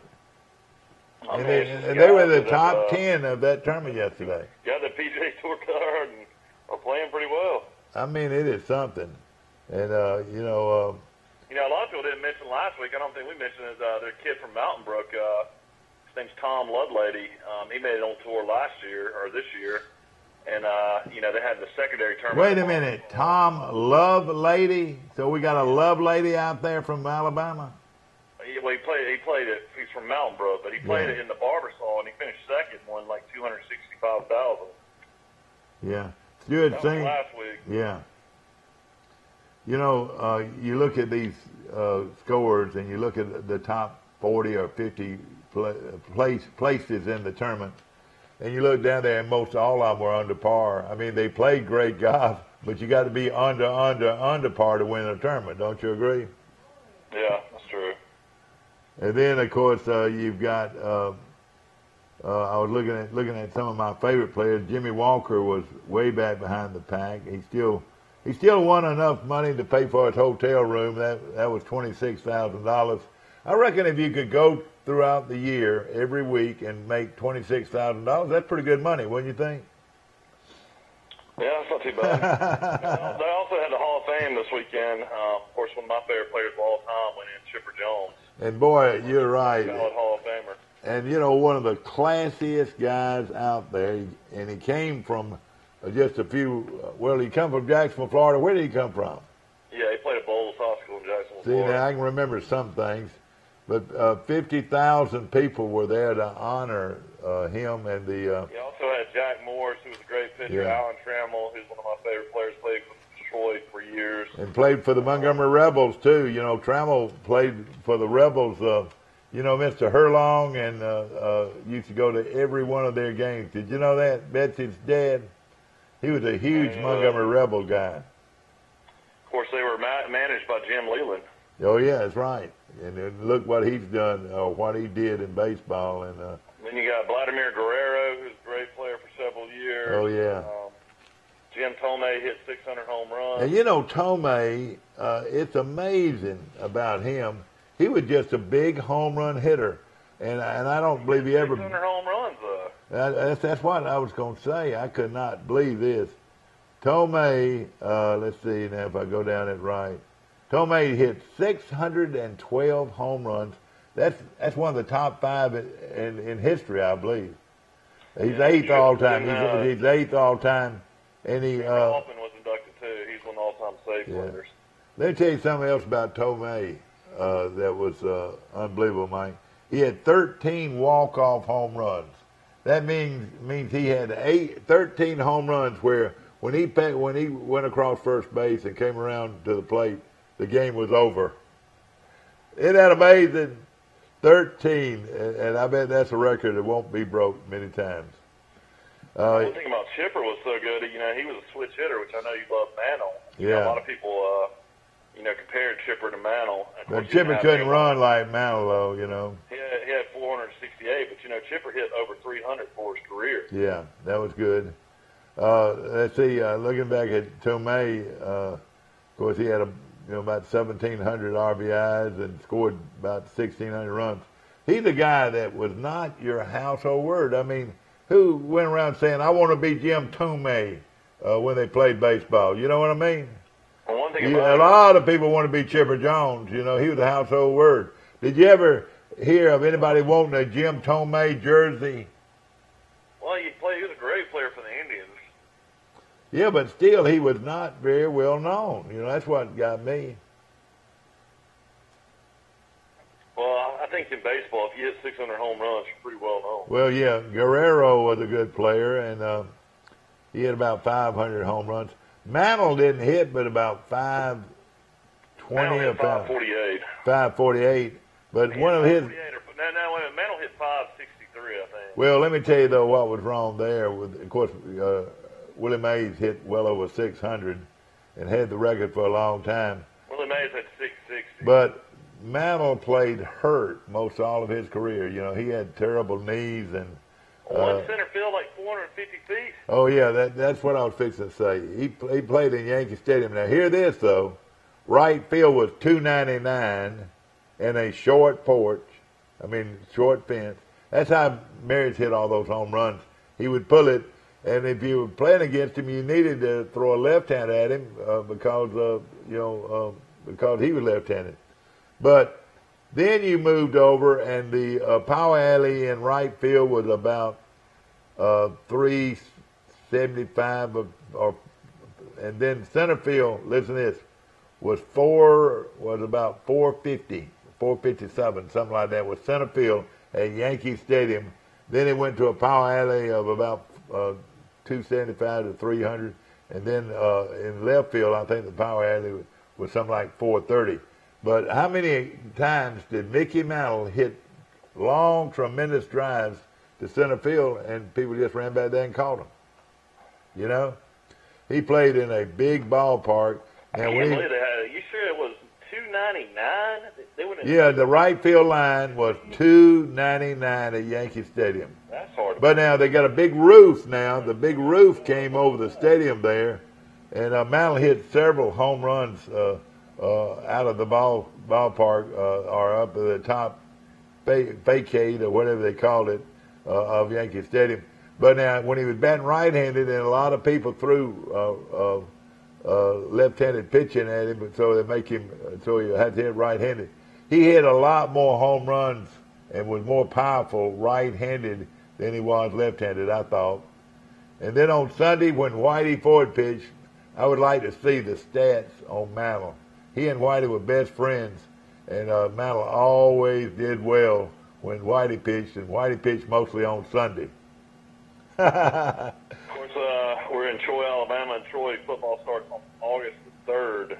And they were the top 10 of that tournament yesterday. Got the PGA Tour card and are playing pretty well. I mean, it is something. And, a lot of people didn't mention last week. I don't think we mentioned it. Their kid from Mountain Brook, his name's Tom Lovelady. He made it on tour last year, or this year. And, they had the secondary tournament. Wait a minute. Tom Lovelady? So we got a Lovelady out there from Alabama? Well, he played it. He's from Mountain Brook, but he played it in the Barbasol, and he finished second, won like $265,000. Yeah, Stuart That Singh. was last week. Yeah. You look at these scores, and you look at the top 40 or 50 places in the tournament, and you look down there, and most all of them were under par. I mean, they played great golf, but you got to be under par to win a tournament. Don't you agree? Yeah, that's true. And then, of course, you've got. I was looking at some of my favorite players. Jimmy Walker was way back behind the pack. He still won enough money to pay for his hotel room. That was $26,000. I reckon if you could go throughout the year every week and make $26,000, that's pretty good money, wouldn't you think? Yeah, that's not too bad. They also had the Hall of Fame this weekend. Of course, one of my favorite players of all time went in, Chipper Jones. And boy, you're right. Valid Hall of Famer. And you know, one of the classiest guys out there. And he came from just a few. Well, he come from Jacksonville, Florida. Where did he come from? Yeah, he played at Bowles High School in Jacksonville, See, Florida. now I can remember some things, but 50,000 people were there to honor him and the. He also had Jack Morris, who was a great pitcher. Yeah. Alan Trammell, who's one of my favorite players, played for Detroit for years. And played for the Montgomery Rebels too. You know, Trammell played for the Rebels. You know, Mr. Herlong, and used to go to every one of their games. Did you know that? Betsy's dad. He was a huge Montgomery Rebel guy. Of course, they were managed by Jim Leland. Oh yeah, that's right. And look what he's done, what he did in baseball. And then you got Vladimir Guerrero, who's a great player for several years. Oh yeah. Jim Tomei hit 600 home runs. And you know, Tomei, it's amazing about him. He was just a big home run hitter, and I don't believe he ever. 600 home runs, though. That's what I was going to say. I could not believe this. Tomei, let's see now if I go down it right. Tomei hit 612 home runs. That's one of the top 5 in history, I believe. He's eighth all time. He's eighth all time, and he. Hoffman was inducted too. He's one of the all-time save leaders. Let me tell you something else about Tomei that was unbelievable, Mike. He had 13 walk-off home runs. That means he had 13 home runs where when he went across first base and came around to the plate, the game was over. Isn't that amazing? 13, and I bet that's a record that won't be broke many times. One thing about Chipper was so good, you know, he was a switch hitter, which I know you love Mantle. You know, a lot of people, compared Chipper to Mantle. But Chipper couldn't run like Mantle, though, you know. He had 468, but, you know, Chipper hit over 300 for his career. Yeah, that was good. Let's see, looking back at Tomei, of course, he had about 1,700 RBIs and scored about 1,600 runs. He's a guy that was not your household word. I mean, who went around saying, I want to be Jim Tomei when they played baseball? You know what I mean? Well, one thing A lot of people want to be Chipper Jones. You know, he was a household word. Did you ever hear of anybody wanting a Jim Tomei jersey? Well, he was a great player for the Indians. Yeah, but still, he was not very well known. You know, that's what got me. Well, I think in baseball, if you hit 600 home runs, you're pretty well known. Well, yeah, Guerrero was a good player, and he had about 500 home runs. Mantle didn't hit, but about 520 or 548. 548. But one of his. Now, Mantle hit 563, I think. Well, let me tell you though what was wrong there. Of course, Willie Mays hit well over 600 and had the record for a long time. Willie Mays had 660. But Mantle played hurt most all of his career. You know, he had terrible knees and. One center field like 450 feet. Oh yeah, that's what I was fixing to say. He played in Yankee Stadium. Now hear this though, right field was 299 and a short porch. Short fence. That's how Maris hit all those home runs. He would pull it, and if you were playing against him, you needed to throw a left hand at him because he was left-handed. But then you moved over, and the power alley in right field was about 375, and then center field. Listen to this, was about 450, 457, something like that. Was center field at Yankee Stadium. Then it went to a power alley of about 275 to 300, and then in left field, I think the power alley was something like 430. But how many times did Mickey Mantle hit long, tremendous drives to center field, and people just ran back there and caught him? You know, he played in a big ballpark. And you sure it was 299? Yeah, the right field line was 299 at Yankee Stadium. That's hard. But now they got a big roof now. The big roof came over the stadium there, And Mantle hit several home runs out of the ballpark or up at the top facade or whatever they called it of Yankee Stadium. But now, when he was batting right-handed, and a lot of people threw left-handed pitching at him, so they make him so he had to hit right-handed. He hit a lot more home runs and was more powerful right-handed than he was left-handed, I thought. And then on Sunday, when Whitey Ford pitched, I would like to see the stats on Mantle. He and Whitey were best friends, and Mantle always did well when Whitey pitched, and Whitey pitched mostly on Sunday. Of course, we're in Troy, Alabama, and Troy football starts on August the 3rd.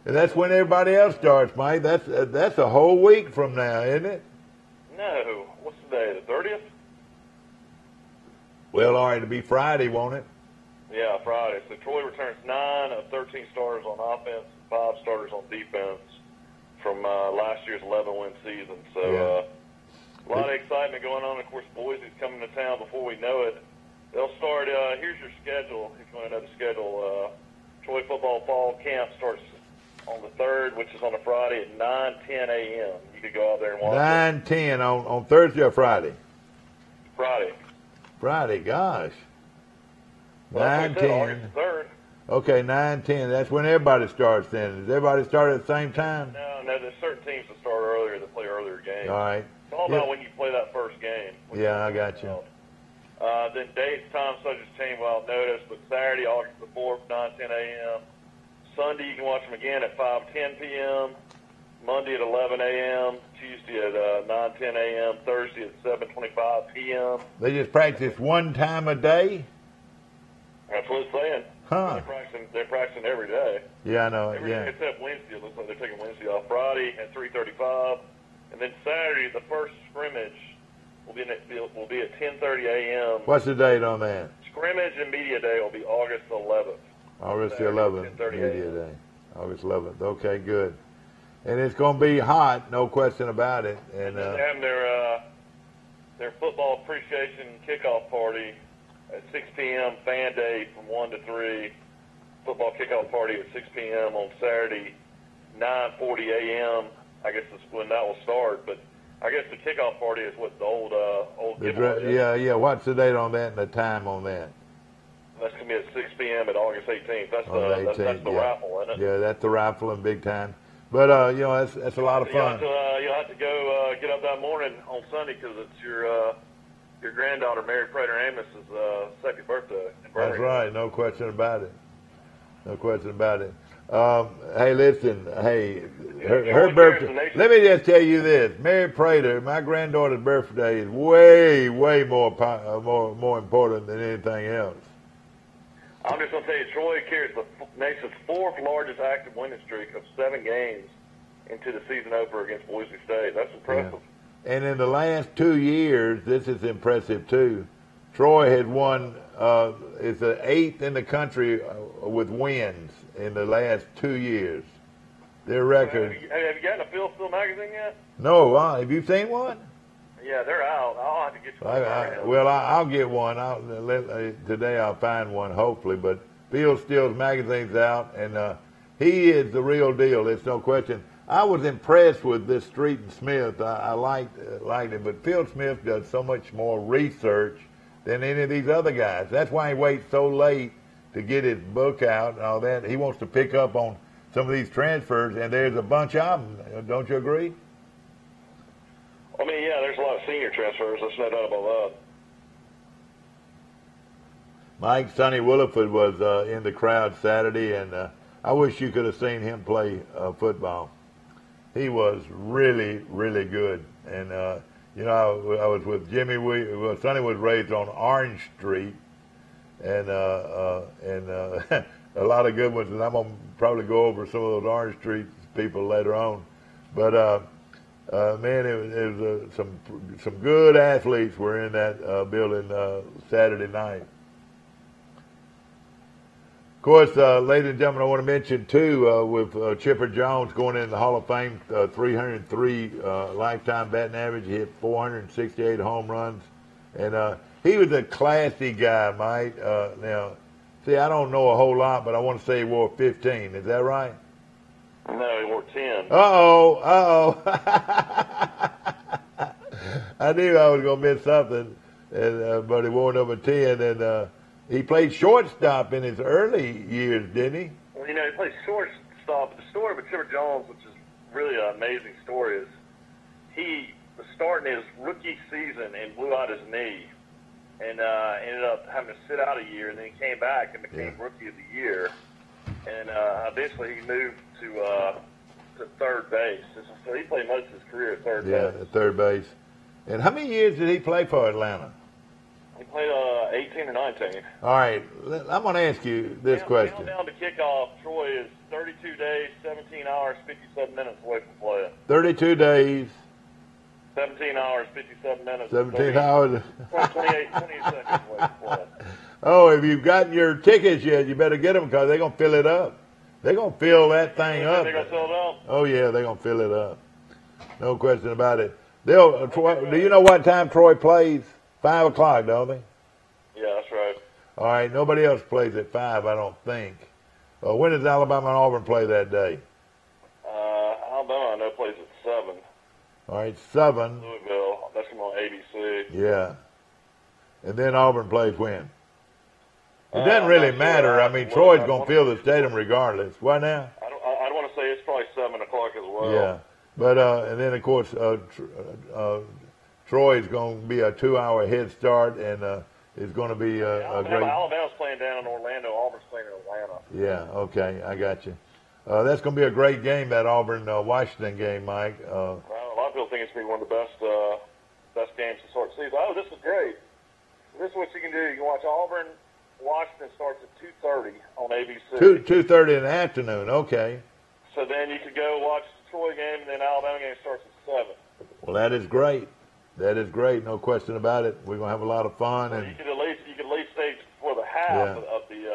And that's when everybody else starts, Mike. That's a whole week from now, isn't it? No. What's the day, the 30th? Well, all right, it'll be Friday, won't it? Yeah, Friday. So Troy returns 9 of 13 starters on offense, 5 starters on defense from last year's 11-win season. So a lot of excitement going on. Of course, Boise's coming to town before we know it. They'll start, here's your schedule, if you want to know the schedule. Troy football fall camp starts on the 3rd, which is on a Friday at 9:10 a.m. You could go out there and watch 9:10 on Thursday or Friday? Friday. Friday, gosh. Well, 9:10. Okay, 9:10. That's when everybody starts then. Does everybody start at the same time? No, there's certain teams that start earlier that play earlier games. All right. It's all about when you play that first game. Yeah, I got you. Then dates, times subject to change without notice, but Saturday, August the 4th, 9:10 a.m. Sunday, you can watch them again at 5:10 p.m. Monday at 11 a.m. Tuesday at 9:10 a.m. Thursday at 7:25 p.m. They just practice one time a day? That's what it's saying. Huh. They're practicing every day. Yeah, I know. Every day except Wednesday. It looks like they're taking Wednesday off. Friday at 3:35, and then Saturday the first scrimmage will be at 10:30 a.m. What's the date on that? Scrimmage and media day will be August 11th. August the 11th, media day. August 11th. Okay, good. And it's going to be hot, no question about it. And they're having their football appreciation kickoff party at 6 p.m. Fan Day from 1 to 3. Football kickoff party at 6 p.m. on Saturday, 9:40 a.m. I guess that's when that will start. But I guess the kickoff party is what the old giveaway is. Yeah. What's the date on that and the time on that? That's going to be at 6 p.m. at August 18th. That's the yeah. raffle, isn't it? Yeah, that's the raffle and big time. But, that's a lot of fun. You'll have to go get up that morning on Sunday because it's your granddaughter, Mary Prater Amos' second birthday. That's right. No question about it. No question about it. Hey, listen. Hey, her birthday. Let me just tell you this. Mary Prater, my granddaughter's birthday is way, way more important than anything else. I'm just going to tell you, Troy carries the nation's 4th largest active winning streak of 7 games into the season opener against Boise State. That's impressive. Yeah. And in the last 2 years, this is impressive too. Troy had won, it's the 8th in the country with wins in the last 2 years. Their record. Have you gotten a Phil magazine yet? No, have you seen one? Yeah, they're out. I'll have to get you one. I'll get one. Today I'll find one, hopefully. But Phil Steele's magazine's out, and he is the real deal. There's no question. I was impressed with this Street and Smith. I liked it, but Phil Smith does so much more research than any of these other guys. That's why he waits so late to get his book out and all that. He wants to pick up on some of these transfers, and there's a bunch of them. Don't you agree? I mean, yeah, there's a lot of senior transfers. There's no doubt about that. Mike Sonny Williford was in the crowd Saturday, and I wish you could have seen him play football. He was really, really good. And, I was with Jimmy. Sonny was raised on Orange Street, and a lot of good ones. And I'm going to probably go over some of those Orange Street people later on. But, man, it was some good athletes were in that building Saturday night. Of course, ladies and gentlemen, I want to mention, too, with Chipper Jones going in the Hall of Fame, 303 lifetime batting average. He hit 468 home runs. And he was a classy guy, Mike. Now, See, I don't know a whole lot, but I want to say he wore 15. Is that right? No, he wore 10. Uh-oh. I knew I was going to miss something, but he wore number 10, and he played shortstop in his early years, didn't he? Well, he played shortstop. The story of Chipper Jones, which is really an amazing story, is he was starting his rookie season and blew out his knee and ended up having to sit out a year, and then he came back and became Rookie of the Year. And eventually he moved to third base. So he played most of his career at third base. Yeah, at third base. And how many years did he play for Atlanta? He played 18 or 19. All right, I'm going to ask you this question. Down to kickoff, Troy is 32 days, 17 hours, 57 minutes away from playing. 32 days. 17 hours, 57 minutes. 17 hours. 28 seconds away from playing. Oh, if you've gotten your tickets yet, you better get them because they're going to fill it up. They're going to fill that thing up. They're going to fill it up? Oh, yeah, they're going to fill it up. No question about it. Do you know what time Troy plays? 5 o'clock, don't they? Yeah, that's right. All right, nobody else plays at 5, I don't think. When does Alabama and Auburn play that day? Alabama, I know, plays at 7. All right, 7. Louisville, that's going to be on ABC. Yeah. And then Auburn plays when? It doesn't really matter. I mean, Troy's going to fill the stadium regardless. What now? I want to say it's probably 7 o'clock as well. Yeah. But, and then, of course, Troy's going to be a 2-hour head start, and it's going to be a great... Alabama's playing down in Orlando. Auburn's playing in Atlanta. Yeah, okay, I got you. That's going to be a great game, that Auburn-Washington game, Mike. Well, a lot of people think it's going to be one of the best games to start the season. Oh, this is great. This is what you can do. You can watch Auburn-Washington starts at 2:30 on ABC. 2:30 in the afternoon, okay. So then you could go watch the Troy game, and then Alabama game starts at 7. Well, that is great. That is great, no question about it. We're going to have a lot of fun. And you could at least stay for the half of the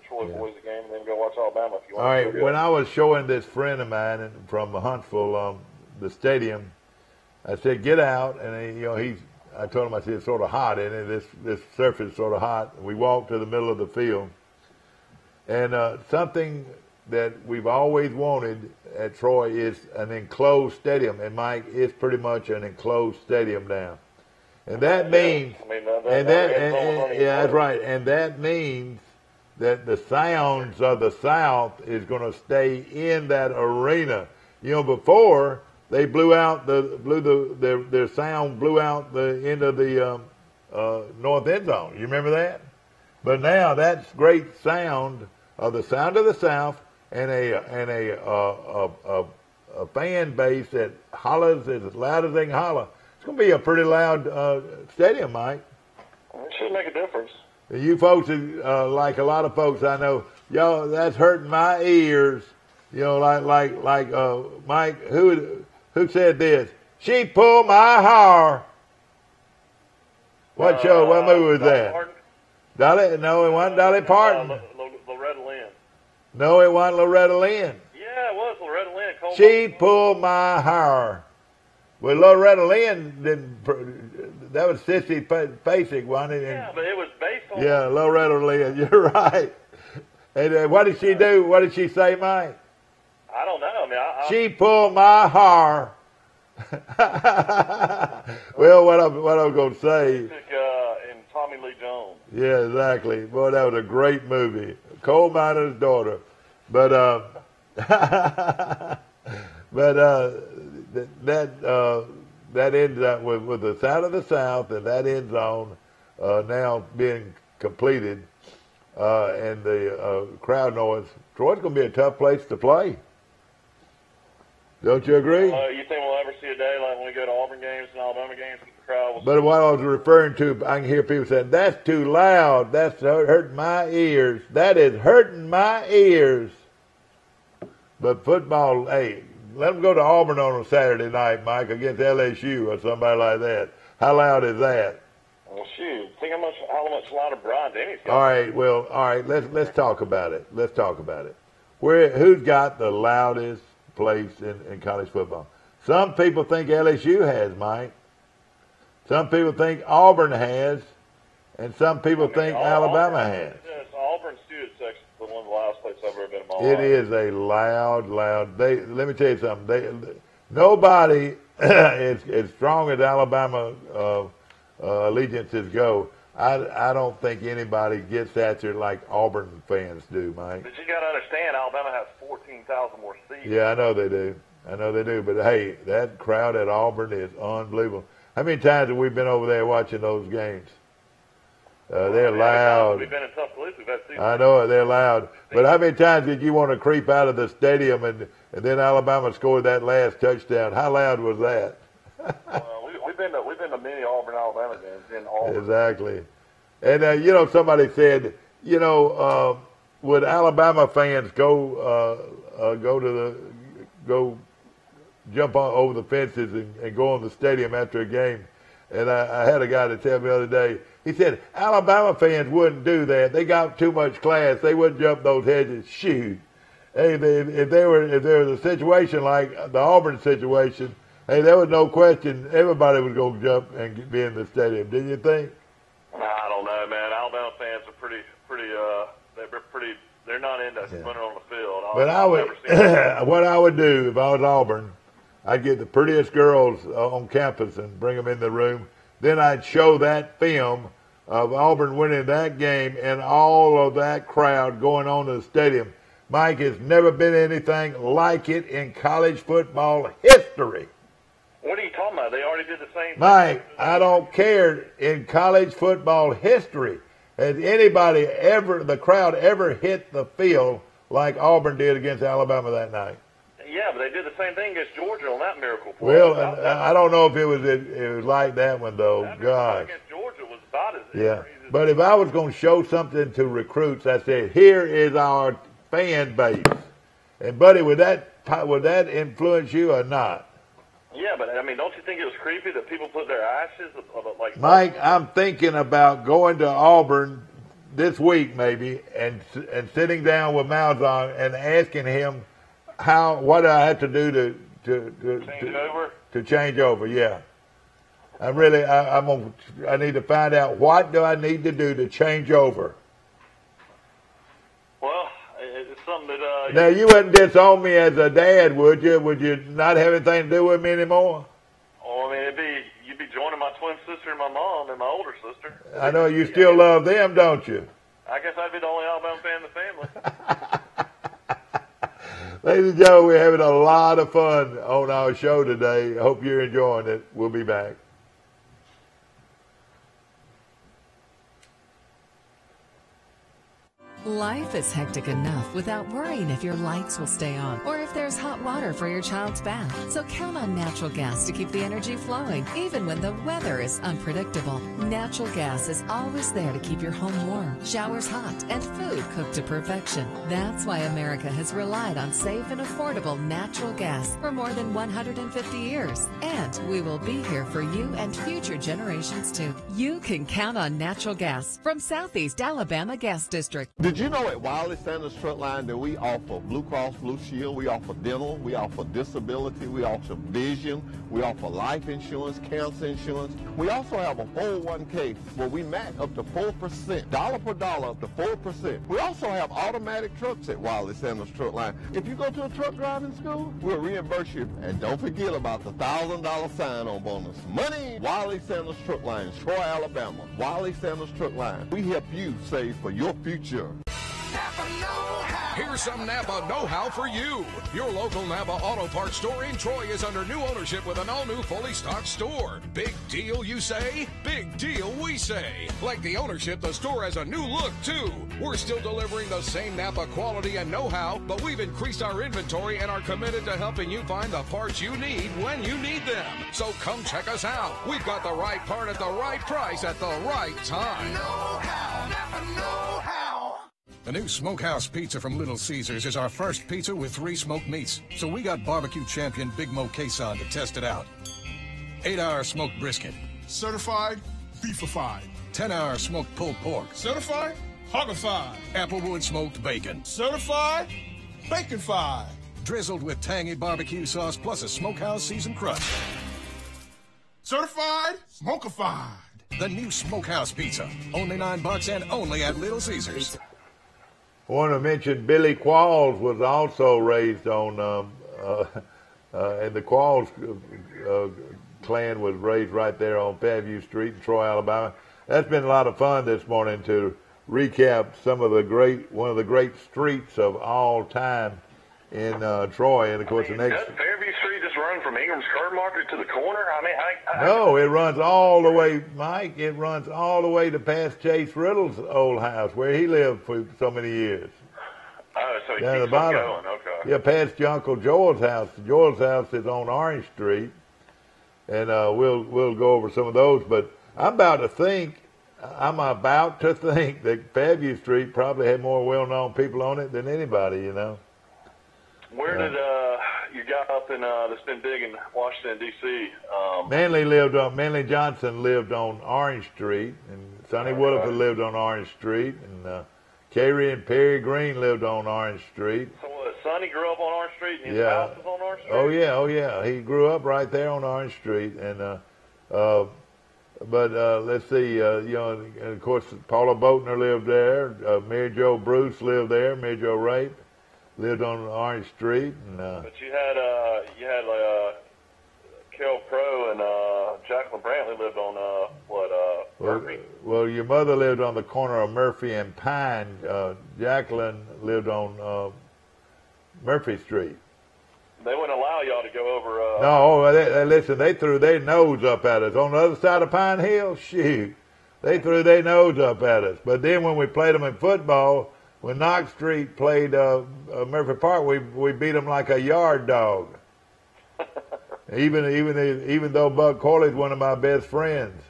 Troy boys game, and then go watch Alabama if you want. All right, when I was showing this friend of mine from Huntsville the stadium, I said, get out, and I told him, I said, it's sort of hot, and this surface is sort of hot. We walked to the middle of the field, and something that we've always wanted at Troy is an enclosed stadium, and Mike, it's pretty much an enclosed stadium now, and that means, that's right, and that means that the sounds of the South is going to stay in that arena. Before they their sound blew out the end of the north end zone. You remember that? But now that's great sound of the sound of the South. And a fan base that hollers as loud as they can holler. It's going to be a pretty loud stadium, Mike. It should make a difference. You folks, like a lot of folks I know, y'all, that's hurting my ears. Like Mike, who said this? She pulled my hair. What show? What movie was that? Dolly? No, it wasn't Dolly Parton. Loretta Lynn. No, it wasn't Loretta Lynn. Yeah, it was Loretta Lynn. She pulled my hair. Well, Loretta Lynn didn't. That was Sissy Spacek, wasn't it? Yeah, but it was based on. Yeah, Loretta Lynn. You're right. And what did she do? What did she say, Mike? I don't know. I mean, she pulled my hair. Well, what I'm going to say. In Tommy Lee Jones. Yeah, exactly. Boy, that was a great movie. Coal miner's daughter, but that ends up with the sound of the South and that end zone now being completed, and the crowd noise. Troy's going to be a tough place to play. Don't you agree? You think we'll ever see a day like when we go to Auburn games and Alabama games with the crowd? But what I was referring to, I can hear people saying, that's too loud. That's hurting my ears. That is hurting my ears. But football, hey, let them go to Auburn on a Saturday night, Mike, against LSU or somebody like that. How loud is that? Well, shoot. Think how much louder Brian Denny's got. All right, let's talk about it. Let's talk about it. Who's got the loudest place in college football? Some people think LSU has, Mike. Some people think Auburn has, and some people think Alabama has. Auburn's too ever been in my life. It is a loud. Let me tell you something. Nobody as strong as Alabama allegiances go. I don't think anybody gets at you like Auburn fans do, Mike. But you got to understand, Alabama has 14,000 more seats. Yeah, I know they do. But, hey, that crowd at Auburn is unbelievable. How many times have we been over there watching those games? They're loud. We've been in tough places. We've had 2 I know it. They're loud. But how many times did you want to creep out of the stadium and then Alabama scored that last touchdown? How loud was that? We've been to many Auburn, Alabama games in Auburn. Exactly. And, somebody said, would Alabama fans go jump over the fences and go in the stadium after a game? And I had a guy to tell me the other day, he said, Alabama fans wouldn't do that. They got too much class. They wouldn't jump those hedges. Shoot. Hey, if there was a situation like the Auburn situation, hey, there was no question everybody was going to jump and be in the stadium. Didn't you think? I don't know, man. Alabama fans are they're not into running on the field. But what I would do if I was Auburn, I'd get the prettiest girls on campus and bring them in the room. Then I'd show that film of Auburn winning that game and all of that crowd going on to the stadium. Mike, has never been anything like it in college football history. What are you talking about? They already did the same thing. Mike, I don't care. In college football history, has anybody the crowd ever hit the field like Auburn did against Alabama that night? Yeah, but they did the same thing against Georgia on that miracle play. Well, I don't know if it was like that one, though. That gosh. Against Georgia was about as yeah. But if I was going to show something to recruits, I said, here is our fan base. And, buddy, would that influence you or not? Yeah, but, I mean, don't you think it was creepy that people put their ashes like... Mike, I'm thinking about going to Auburn this week maybe and sitting down with Malzahn and asking him what I have to do to change over. Yeah. I need to find out what do I need to do to change over. Well, it's something that... now, you wouldn't disown me as a dad, would you? Would you not have anything to do with me anymore? Oh, I mean, you'd be joining my twin sister and my mom and my older sister. I know you still love them, don't you? I guess I'd be the only Alabama fan in the family. Ladies and gentlemen, we're having a lot of fun on our show today. I hope you're enjoying it. We'll be back. Life is hectic enough without worrying if your lights will stay on or if there's hot water for your child's bath. So count on natural gas to keep the energy flowing, even when the weather is unpredictable. Natural gas is always there to keep your home warm, showers hot, and food cooked to perfection. That's why America has relied on safe and affordable natural gas for more than 150 years. And we will be here for you and future generations too. You can count on natural gas from Southeast Alabama Gas District. Did you know at Wiley Sanders Truck Line that we offer Blue Cross Blue Shield, we offer dental, we offer disability, we offer vision, we offer life insurance, cancer insurance. We also have a 401k where we match up to 4%, dollar per dollar up to 4%. We also have automatic trucks at Wiley Sanders Truck Line. If you go to a truck driving school, we'll reimburse you. And don't forget about the $1,000 sign-on bonus. Money! Wiley Sanders Truck Line, Troy, Alabama. Wiley Sanders Truck Line. We help you save for your future. Here's some Napa know-how for you. Your local Napa Auto Parts store in Troy is under new ownership with an all-new fully stocked store. Big deal, you say? Big deal, we say. Like the ownership, the store has a new look, too. We're still delivering the same Napa quality and know-how, but we've increased our inventory and are committed to helping you find the parts you need when you need them. So come check us out. We've got the right part at the right price at the right time. Know-how, Napa know-how. The new Smokehouse Pizza from Little Caesars is our first pizza with 3 smoked meats. So we got barbecue champion Big Mo Queson to test it out. 8-hour smoked brisket. Certified beefified. 10-hour smoked pulled pork. Certified hoggified. Applewood smoked bacon. Certified baconfied. Drizzled with tangy barbecue sauce plus a Smokehouse seasoned crust. Certified smokified. The new Smokehouse Pizza. Only $9 and only at Little Caesars. I want to mention Billy Qualls was also raised on, and the Qualls clan was raised right there on Fairview Street in Troy, Alabama. That's been a lot of fun this morning to recap some of one of the great streets of all time in Troy. And of course, the next. Does Fairview Street just run from Ingram's Curb Market to the corner? I mean, No, it runs all the way, Mike. It runs all the way to past Chase Riddle's old house where he lived for so many years. Oh, so he Down keeps the bottom. going. Okay. Yeah, past your Uncle Joel's house. Joel's house is on Orange Street, and we'll go over some of those. But I'm about to think that Fairview Street probably had more well-known people on it than anybody, you know. Where did you guy up in that's been big in Washington D.C.? Manly Johnson lived on Orange Street, and Sonny Woodiford lived on Orange Street, and Carey and Perry Green lived on Orange Street. So Sonny grew up on Orange Street, and his house was on Orange Street? Oh yeah. He grew up right there on Orange Street, and let's see, and of course Paula Boatner lived there. Mary Jo Bruce lived there. Mary Jo Rape lived on Orange Street, and but you had Carol Crow and Jacqueline Brantley lived on Murphy. Well, your mother lived on the corner of Murphy and Pine. Jacqueline lived on Murphy Street. They wouldn't allow y'all to go over. No, listen, they threw their nose up at us. On the other side of Pine Hill, shoot, they threw their nose up at us. But then when we played them in football, when Knox Street played Murphy Park, we beat them like a yard dog. even though Buck Corley's one of my best friends.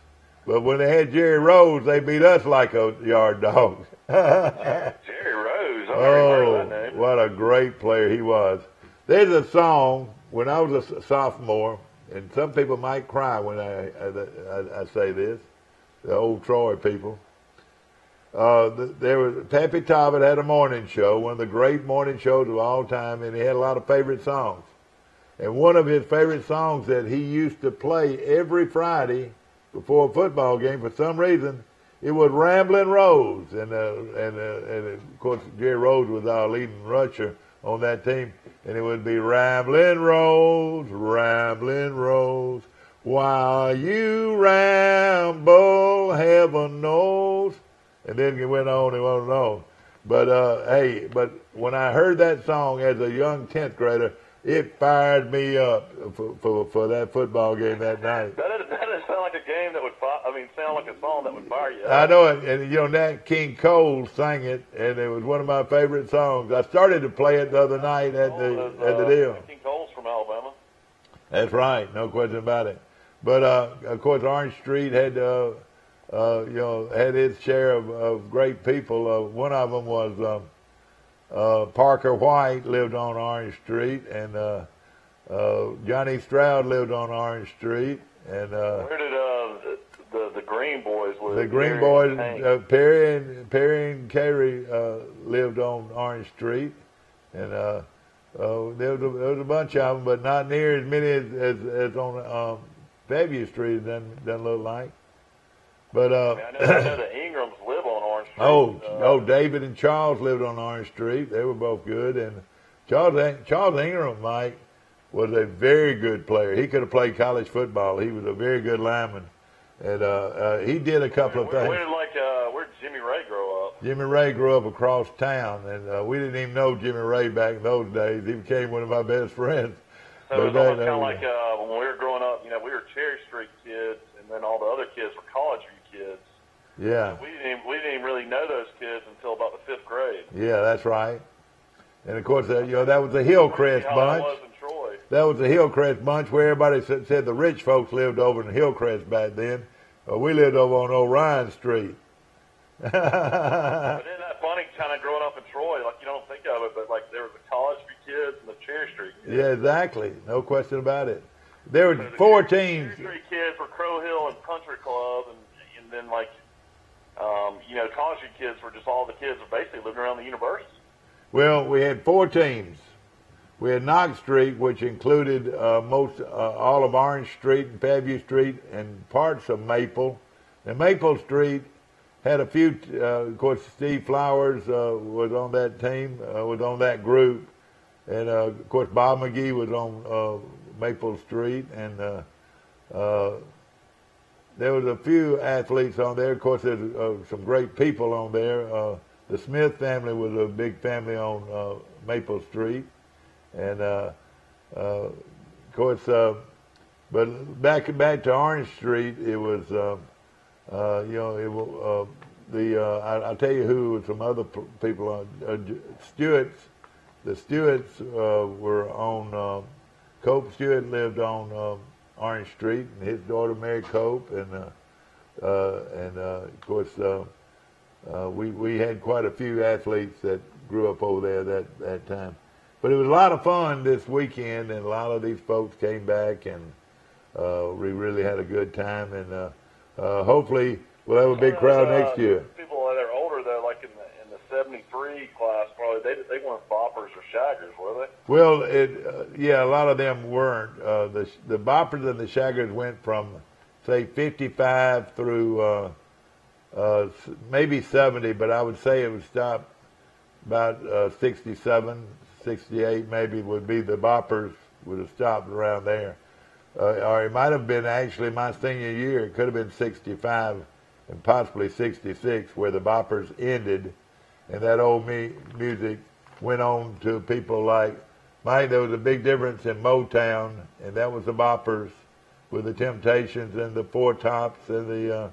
But when they had Jerry Rose, they beat us like a yard dog. Jerry Rose, I heard that name. What a great player he was. There's a song, when I was a sophomore, and some people might cry when I say this, the old Troy people. Pappy Talbot had a morning show, one of the great morning shows of all time, and he had a lot of favorite songs. And one of his favorite songs that he used to play every Friday before a football game, for some reason, it was Ramblin' Rose. And of course, Jerry Rose was our leading rusher on that team. And it would be Ramblin' Rose, while you ramble, heaven knows. And then it went on and on and on. But but when I heard that song as a young 10th grader, it fired me up for that football game that night. That doesn't sound like a game that would sound like a song that would fire you up. I know it, and Nat King Cole sang it, and it was one of my favorite songs. I started to play it the other night at the deal. Nat King Cole's from Alabama. That's right, no question about it. But of course, Orange Street had had its share of great people. One of them was Parker White lived on Orange Street, and Johnny Stroud lived on Orange Street. And where did the Green Boys live? The Green Boys, Perry and Carey lived on Orange Street, and there was a bunch of them, but not near as many as on Fairview Street. It doesn't look like. But I know the Ingrams live on Orange Street. David and Charles lived on Orange Street. They were both good. And Charles Ingram, Mike, was a very good player. He could have played college football. He was a very good lineman, and he did a couple of things. Where did Jimmy Ray grow up? Jimmy Ray grew up across town, and we didn't even know Jimmy Ray back in those days. He became one of my best friends. So it was almost kind of like when we were growing up. We were Cherry Street kids, and then all the other kids were College View kids. Yeah. So we didn't even really know those kids until about the 5th grade. Yeah, that's right. And of course, that was the Hillcrest bunch. That was the Hillcrest bunch where everybody said the rich folks lived over in Hillcrest back then. We lived over on Orion Street. But isn't that funny, kind of growing up in Troy? Like, you don't think of it, but like there was the College View kids and the Cherry Street kids. Yeah, exactly. No question about it. There were 4 teams. Cherry Street kids were Crow Hill and Country Club, and then like, College View kids were just all the kids that basically lived around the university. Well, we had 4 teams. We had Knox Street, which included all of Orange Street and Fairview Street and parts of Maple. And Maple Street had a few. Of course, Steve Flowers was on that team, was on that group, and of course Bob McGee was on Maple Street, and there was a few athletes on there. Of course, there's some great people on there. The Smith family was a big family on Maple Street, and of course, but back to Orange Street, it was I'll tell you who was some other people. Stewart's. The Stewarts were on. Cope Stewart lived on Orange Street, and his daughter Mary Cope, and of course we had quite a few athletes that grew up over there that time. But it was a lot of fun this weekend, and a lot of these folks came back, and we really had a good time, and hopefully we'll have a big crowd next year. People that are older, though, like in the 73 class, probably they weren't boppers or shaggers, were they? Well, a lot of them weren't. The boppers and the shaggers went from, say, 55 through maybe 70, but I would say it would stop about 67, 68 maybe would be the boppers would have stopped around there. Or it might have been actually my senior year. It could have been 65 and possibly 66 where the boppers ended, and that old music went on to people like Mike. There was a big difference in Motown, and that was the boppers with the Temptations and the Four Tops and the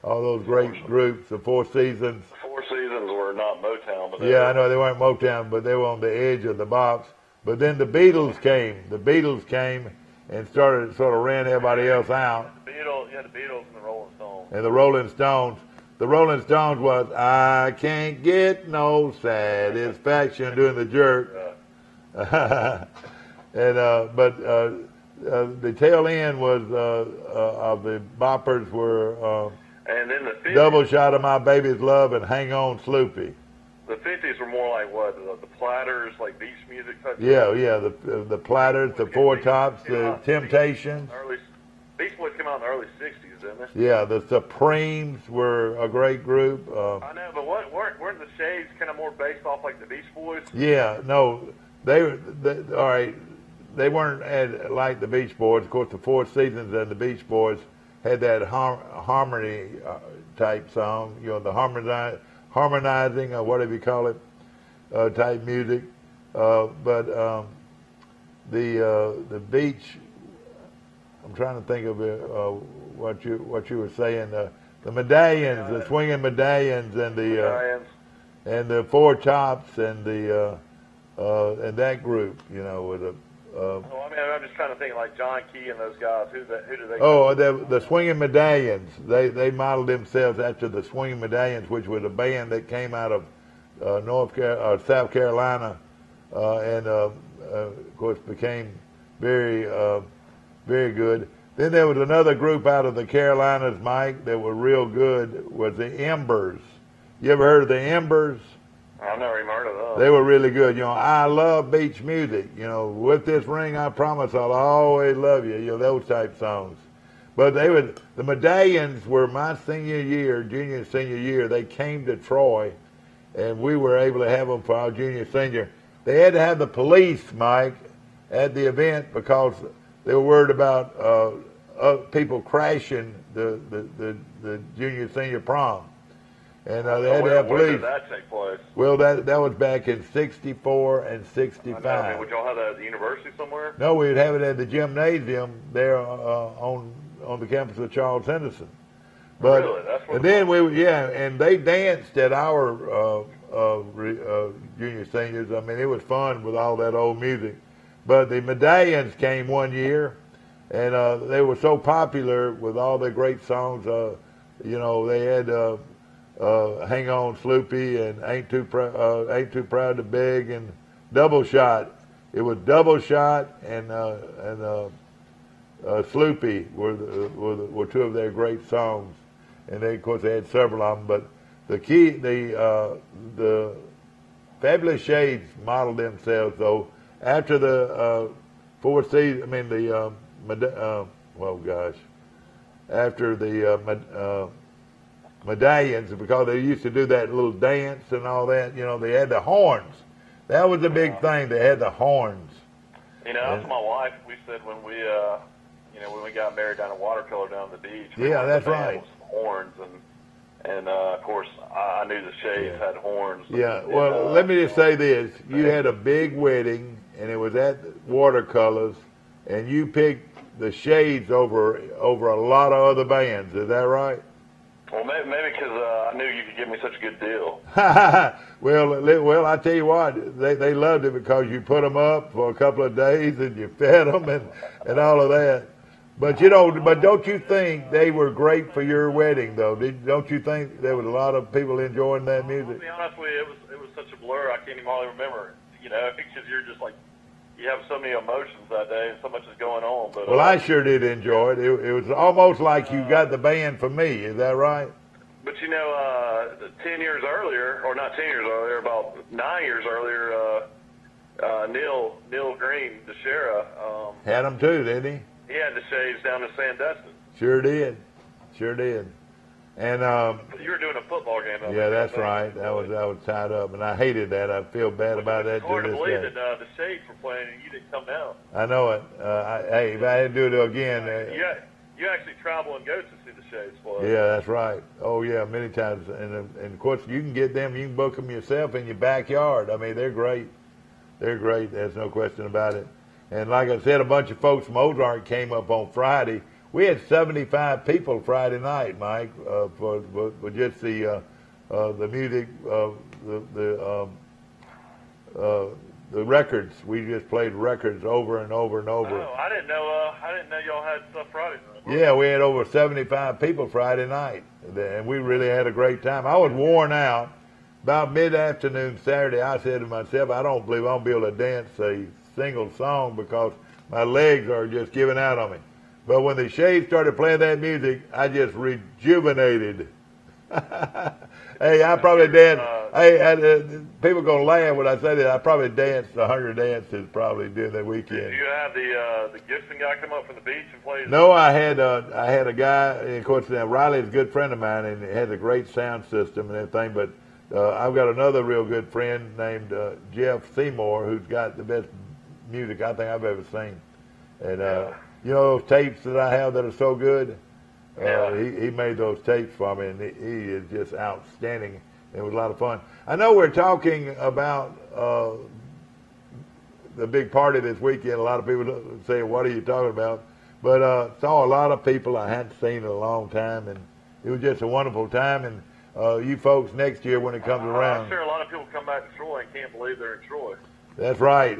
all those great groups, the Four Seasons. The Four Seasons were not Motown, but I know they weren't Motown, but they were on the edge of the bops. But then the Beatles came. The Beatles came and sort of ran everybody else out. The Beatles and the Rolling Stones. And the Rolling Stones. The Rolling Stones was "I Can't Get No Satisfaction" doing the jerk. And but the tail end was of the boppers were and then the 50s, "Double Shot of My Baby's Love" and "Hang On Sloopy." The 50s were more like what? The Platters, like beach music type. The Platters, the Four Tops, the Temptations. Beach Boys came out in the early 60s, didn't they? Yeah, the Supremes were a great group. I know, but weren't the Shades kind of more based off like the Beach Boys? Yeah, no, they all right. They weren't like the Beach Boys. Of course, the Four Seasons and the Beach Boys had that harmony type song. You know, the harmonizing or whatever you call it type music. But the Beach. I'm trying to think of what you were saying. The Medallions, the Swinging Medallions, and the Four Tops, and and that group. You know, with a. I'm just trying to think like John Key and those guys. Who do they? Oh, the Swinging Medallions. They modeled themselves after the Swinging Medallions, which was a band that came out of South Carolina, and of course became very good. Then there was another group out of the Carolinas, Mike, that were real good. Was the Embers. You ever heard of the Embers? I've never even heard of those. They were really good. You know, I love beach music. You know, with this ring, I promise I'll always love you. You know, those type songs. But the Medallions were my junior and senior year. They came to Troy, and we were able to have them for our junior, senior. They had to have the police, Mike, at the event because they were worried about people crashing the junior, senior prom. And they had to have police. Where did that take place? Well, that was back in 64 and 65. I mean, would y'all have that at the university somewhere? No, we'd have it at the gymnasium there on the campus of Charles Henderson. But really? That's what and then and they danced at our junior, seniors. I mean, it was fun with all that old music. But the Medallions came one year, and they were so popular with all their great songs. You know, they had "Hang On Sloopy" and "Ain't Too Proud to Beg" and "Double Shot." It was "Double Shot" and "Sloopy" were two of their great songs, and they, of course, they had several of them. But the Fabulous Shades modeled themselves though after the Four Seasons. I mean after the medallions because they used to do that little dance and all that. You know, they had the horns. That was the big thing. They had the horns. You know, that's my wife. We said when we, when we got married down at Watercolor down at the beach. Yeah, that's right. Horns and of course I knew the Shades had horns. Yeah. Well, let me just say this: you had a big wedding, and it was at Watercolors, and you picked the Shades over a lot of other bands. Is that right? Well, maybe because I knew you could give me such a good deal. well, I tell you what, they loved it because you put them up for a couple of days and you fed them and all of that. But don't you think they were great for your wedding though? Don't you think there was a lot of people enjoying that music? To be honest with you, it was such a blur. I can't even hardly remember it. You know, because you're just like, you have so many emotions that day and so much is going on. But well, I sure did enjoy it. It was almost like you got the band for me. Is that right? But 10 years earlier, or not 10 years earlier, about 9 years earlier, Neil Green, the sheriff, had them too, didn't he? He had the Shades down in Sandestin. Sure did. And you were doing a football game. Yeah, that's right. I was tied up, and I hated that. I feel bad about that. It's hard to believe that the Shades were playing and you didn't come down. I know it. Hey, if I had to do it again. You actually travel and go to see the Shades play. Yeah, that's right. Oh, yeah, many times. And of course, you can get them. You can book them yourself in your backyard. I mean, they're great. They're great. There's no question about it. And like I said, a bunch of folks from Ozark came up on Friday. We had 75 people Friday night, Mike, for just the music, the records. We just played records over and over and over. Oh, I didn't know y'all had stuff Friday night. Yeah, we had over 75 people Friday night, and we really had a great time. I was worn out. About mid-afternoon Saturday, I said to myself, I don't believe I'll be able to dance a single song because my legs are just giving out on me. But when the Shades started playing that music, I just rejuvenated. Hey, I probably danced. People are gonna laugh when I say that. I probably danced 100 dances probably during that weekend. Did you have the Gibson guy come up from the beach and play? No, I had a guy. And of course, now Riley's a good friend of mine, and he has a great sound system and everything. But I've got another real good friend named Jeff Seymour, who's got the best music I think I've ever seen. And you know those tapes that I have that are so good. He made those tapes for me, and he is just outstanding. It was a lot of fun. I know we're talking about the big party this weekend. A lot of people say, "What are you talking about?" But saw a lot of people I hadn't seen in a long time, and it was just a wonderful time. And you folks next year when it comes around, I'm sure a lot of people come back to Troy and can't believe they're in Troy. That's right,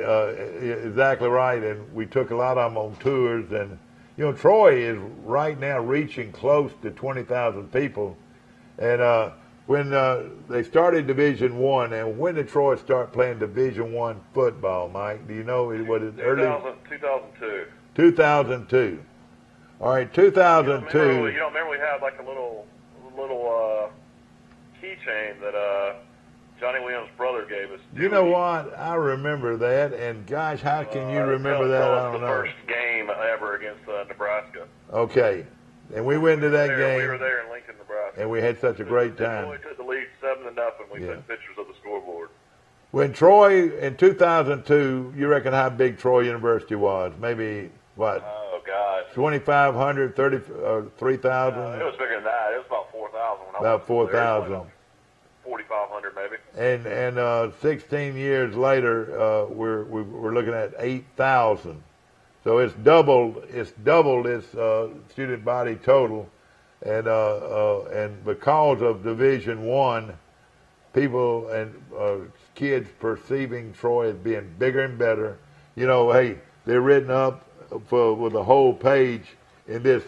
exactly right. And we took a lot of them on tours, and you know, Troy is right now reaching close to 20,000 people. And when they started Division I, and when did Troy start playing Division I football, Mike? Do you know what it early? 2002. 2002. All right, 2002. You don't remember we had like a little keychain that Johnny Williams' brother gave us. You know what? I remember that, and gosh, how can you remember that? I don't know. The first game ever against Nebraska. Okay, and we went to that game. We were there in Lincoln, Nebraska, and we had such a great time. We took the lead 7-0. We took pictures of the scoreboard. When Troy in 2002, you reckon how big Troy University was? Maybe what? Oh gosh, 2,500, 3,000. It was bigger than that. It was about 4,000. About 4,000. 4,500 maybe. And 16 years later, we're looking at 8,000. So it's doubled its student body total, and because of Division I, people and kids perceiving Troy as being bigger and better. You know, hey, they're written up with a whole page in this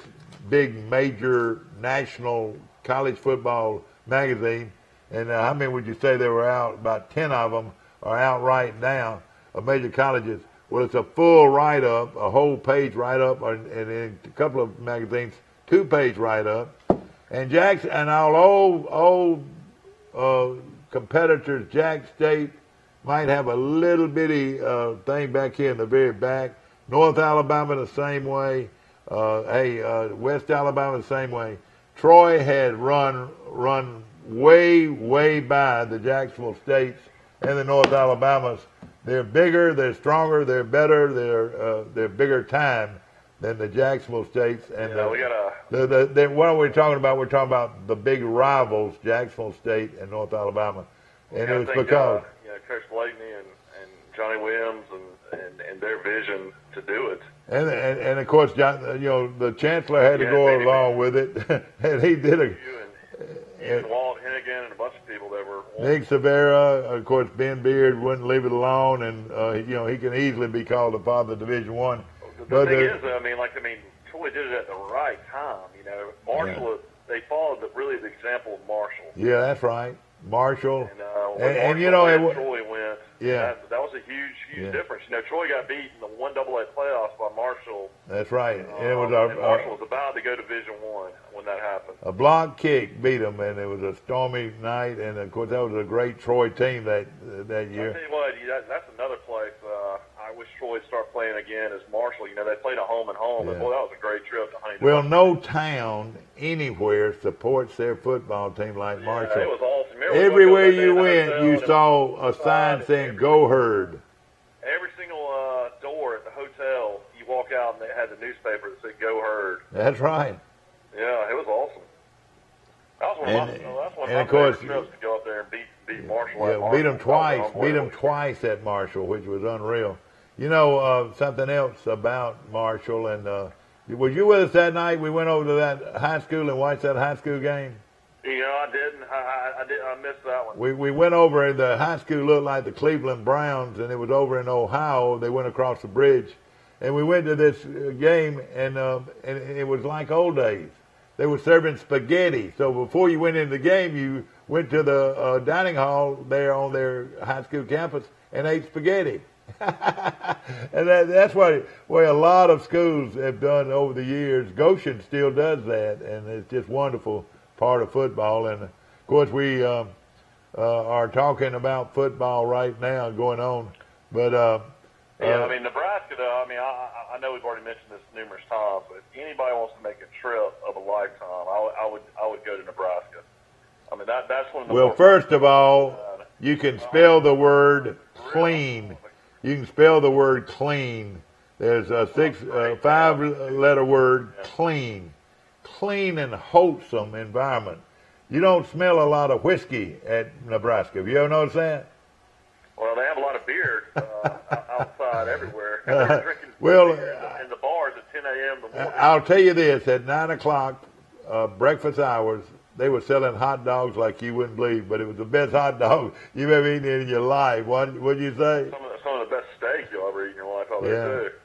big major national college football magazine. And how many would you say there were out? About 10 of them are out right now of major colleges. Well, it's a full write-up, a whole page write-up, and in a couple of magazines, 2-page write-up. And Jackson and our old competitors, Jack State, might have a little bitty thing back here in the very back. North Alabama the same way. West Alabama the same way. Troy had run way by the Jacksonville States and the North Alabamas. They're bigger, they're stronger, they're better, they're bigger time than the Jacksonville States. And we got what are we talking about? We're talking about the big rivals, Jacksonville State and North Alabama. And it was because Coach Blakeney and Johnny Williams and their vision to do it. And of course, the chancellor had to go along with it, and he did a. And Walt Hennigan and a bunch of people that were. Nick Severa, of course, Ben Beard wouldn't leave it alone, and he can easily be called the father of Division I. The thing is, Troy did it at the right time. Marshall, they followed the example of Marshall. Yeah, that's right, Marshall. And Troy went. Yeah, that was a huge difference. Troy got beat in the 1AA playoffs by Marshall. That's right. And it was Marshall was about to go Division I when that happened. A block kick beat them, and it was a stormy night. And of course, that was a great Troy team that year. I tell you what, that's another place. I wish Troy would start playing again as Marshall. They played a home and home, and boy, that was a great trip to Huntington. Well, no town anywhere supports their football team like Marshall. It was awesome. Everywhere you went, you saw a sign saying "Go Herd." Every single door at the hotel, you walk out and they had the newspaper that said "Go Herd." That's right. Yeah, it was awesome. That was one of my favorite trips to go up there and beat Marshall. Yeah, beat them twice. Beat them twice at Marshall, which was unreal. Something else about Marshall, and was you with us that night? We went over to that high school and watched that high school game. I didn't. I missed that one. We went over, and the high school looked like the Cleveland Browns, and it was over in Ohio. They went across the bridge, and we went to this game, and it was like old days. They were serving spaghetti. So before you went into the game, you went to the dining hall there on their high school campus and ate spaghetti. And that's what a lot of schools have done over the years. Goshen still does that, and it's just wonderful part of football. And of course, we are talking about football right now going on. But Nebraska, though, I know we've already mentioned this numerous times, but if anybody wants to make a trip of a lifetime, I would go to Nebraska. That's one of the. Well, first of all, you can spell the word clean. You can spell the word clean. There's a 5-letter word, clean. Clean and wholesome environment. You don't smell a lot of whiskey at Nebraska. Have you ever noticed that? Well, they have a lot of beer outside everywhere. They're drinking beer in the bars at 10 a.m. in the morning. I'll tell you this, at 9 o'clock, breakfast hours, they were selling hot dogs like you wouldn't believe, but it was the best hot dog you've ever eaten in your life. What'd you say? Some of the best steak you'll ever eat in your life out there, too.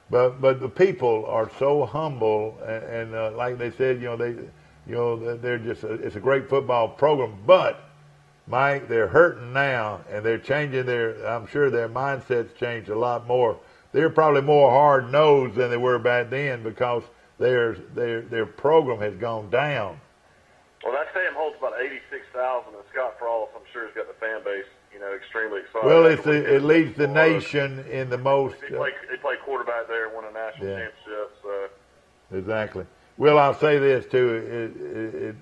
But the people are so humble, and like they said, they're just it's a great football program. But Mike, they're hurting now, and they're changing I'm sure their mindsets changed a lot more. They're probably more hard nosed than they were back then because their program has gone down. Well, that stadium holds about 86,000, and Scott Frost, I'm sure, has got the fan base, extremely excited. Well, it leads the nation in the most. He played quarterback there and won a national championship. So. Exactly. Well, I'll say this too: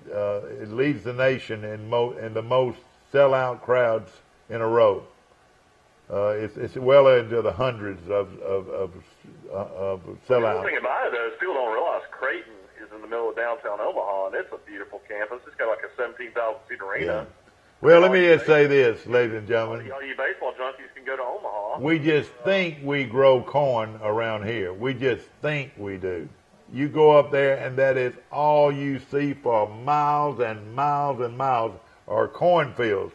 it leads the nation in the most sellout crowds in a row. It's well into the hundreds of sellouts. The thing about it, though, is people don't realize Creighton is in the middle of downtown Omaha, and it's a beautiful campus. It's got like a 17,000-seat arena. Yeah. Well, let me just say this, ladies and gentlemen. All you baseball junkies can go to Omaha. We just think we grow corn around here. We just think we do. You go up there, and that is all you see for miles and miles and miles are cornfields.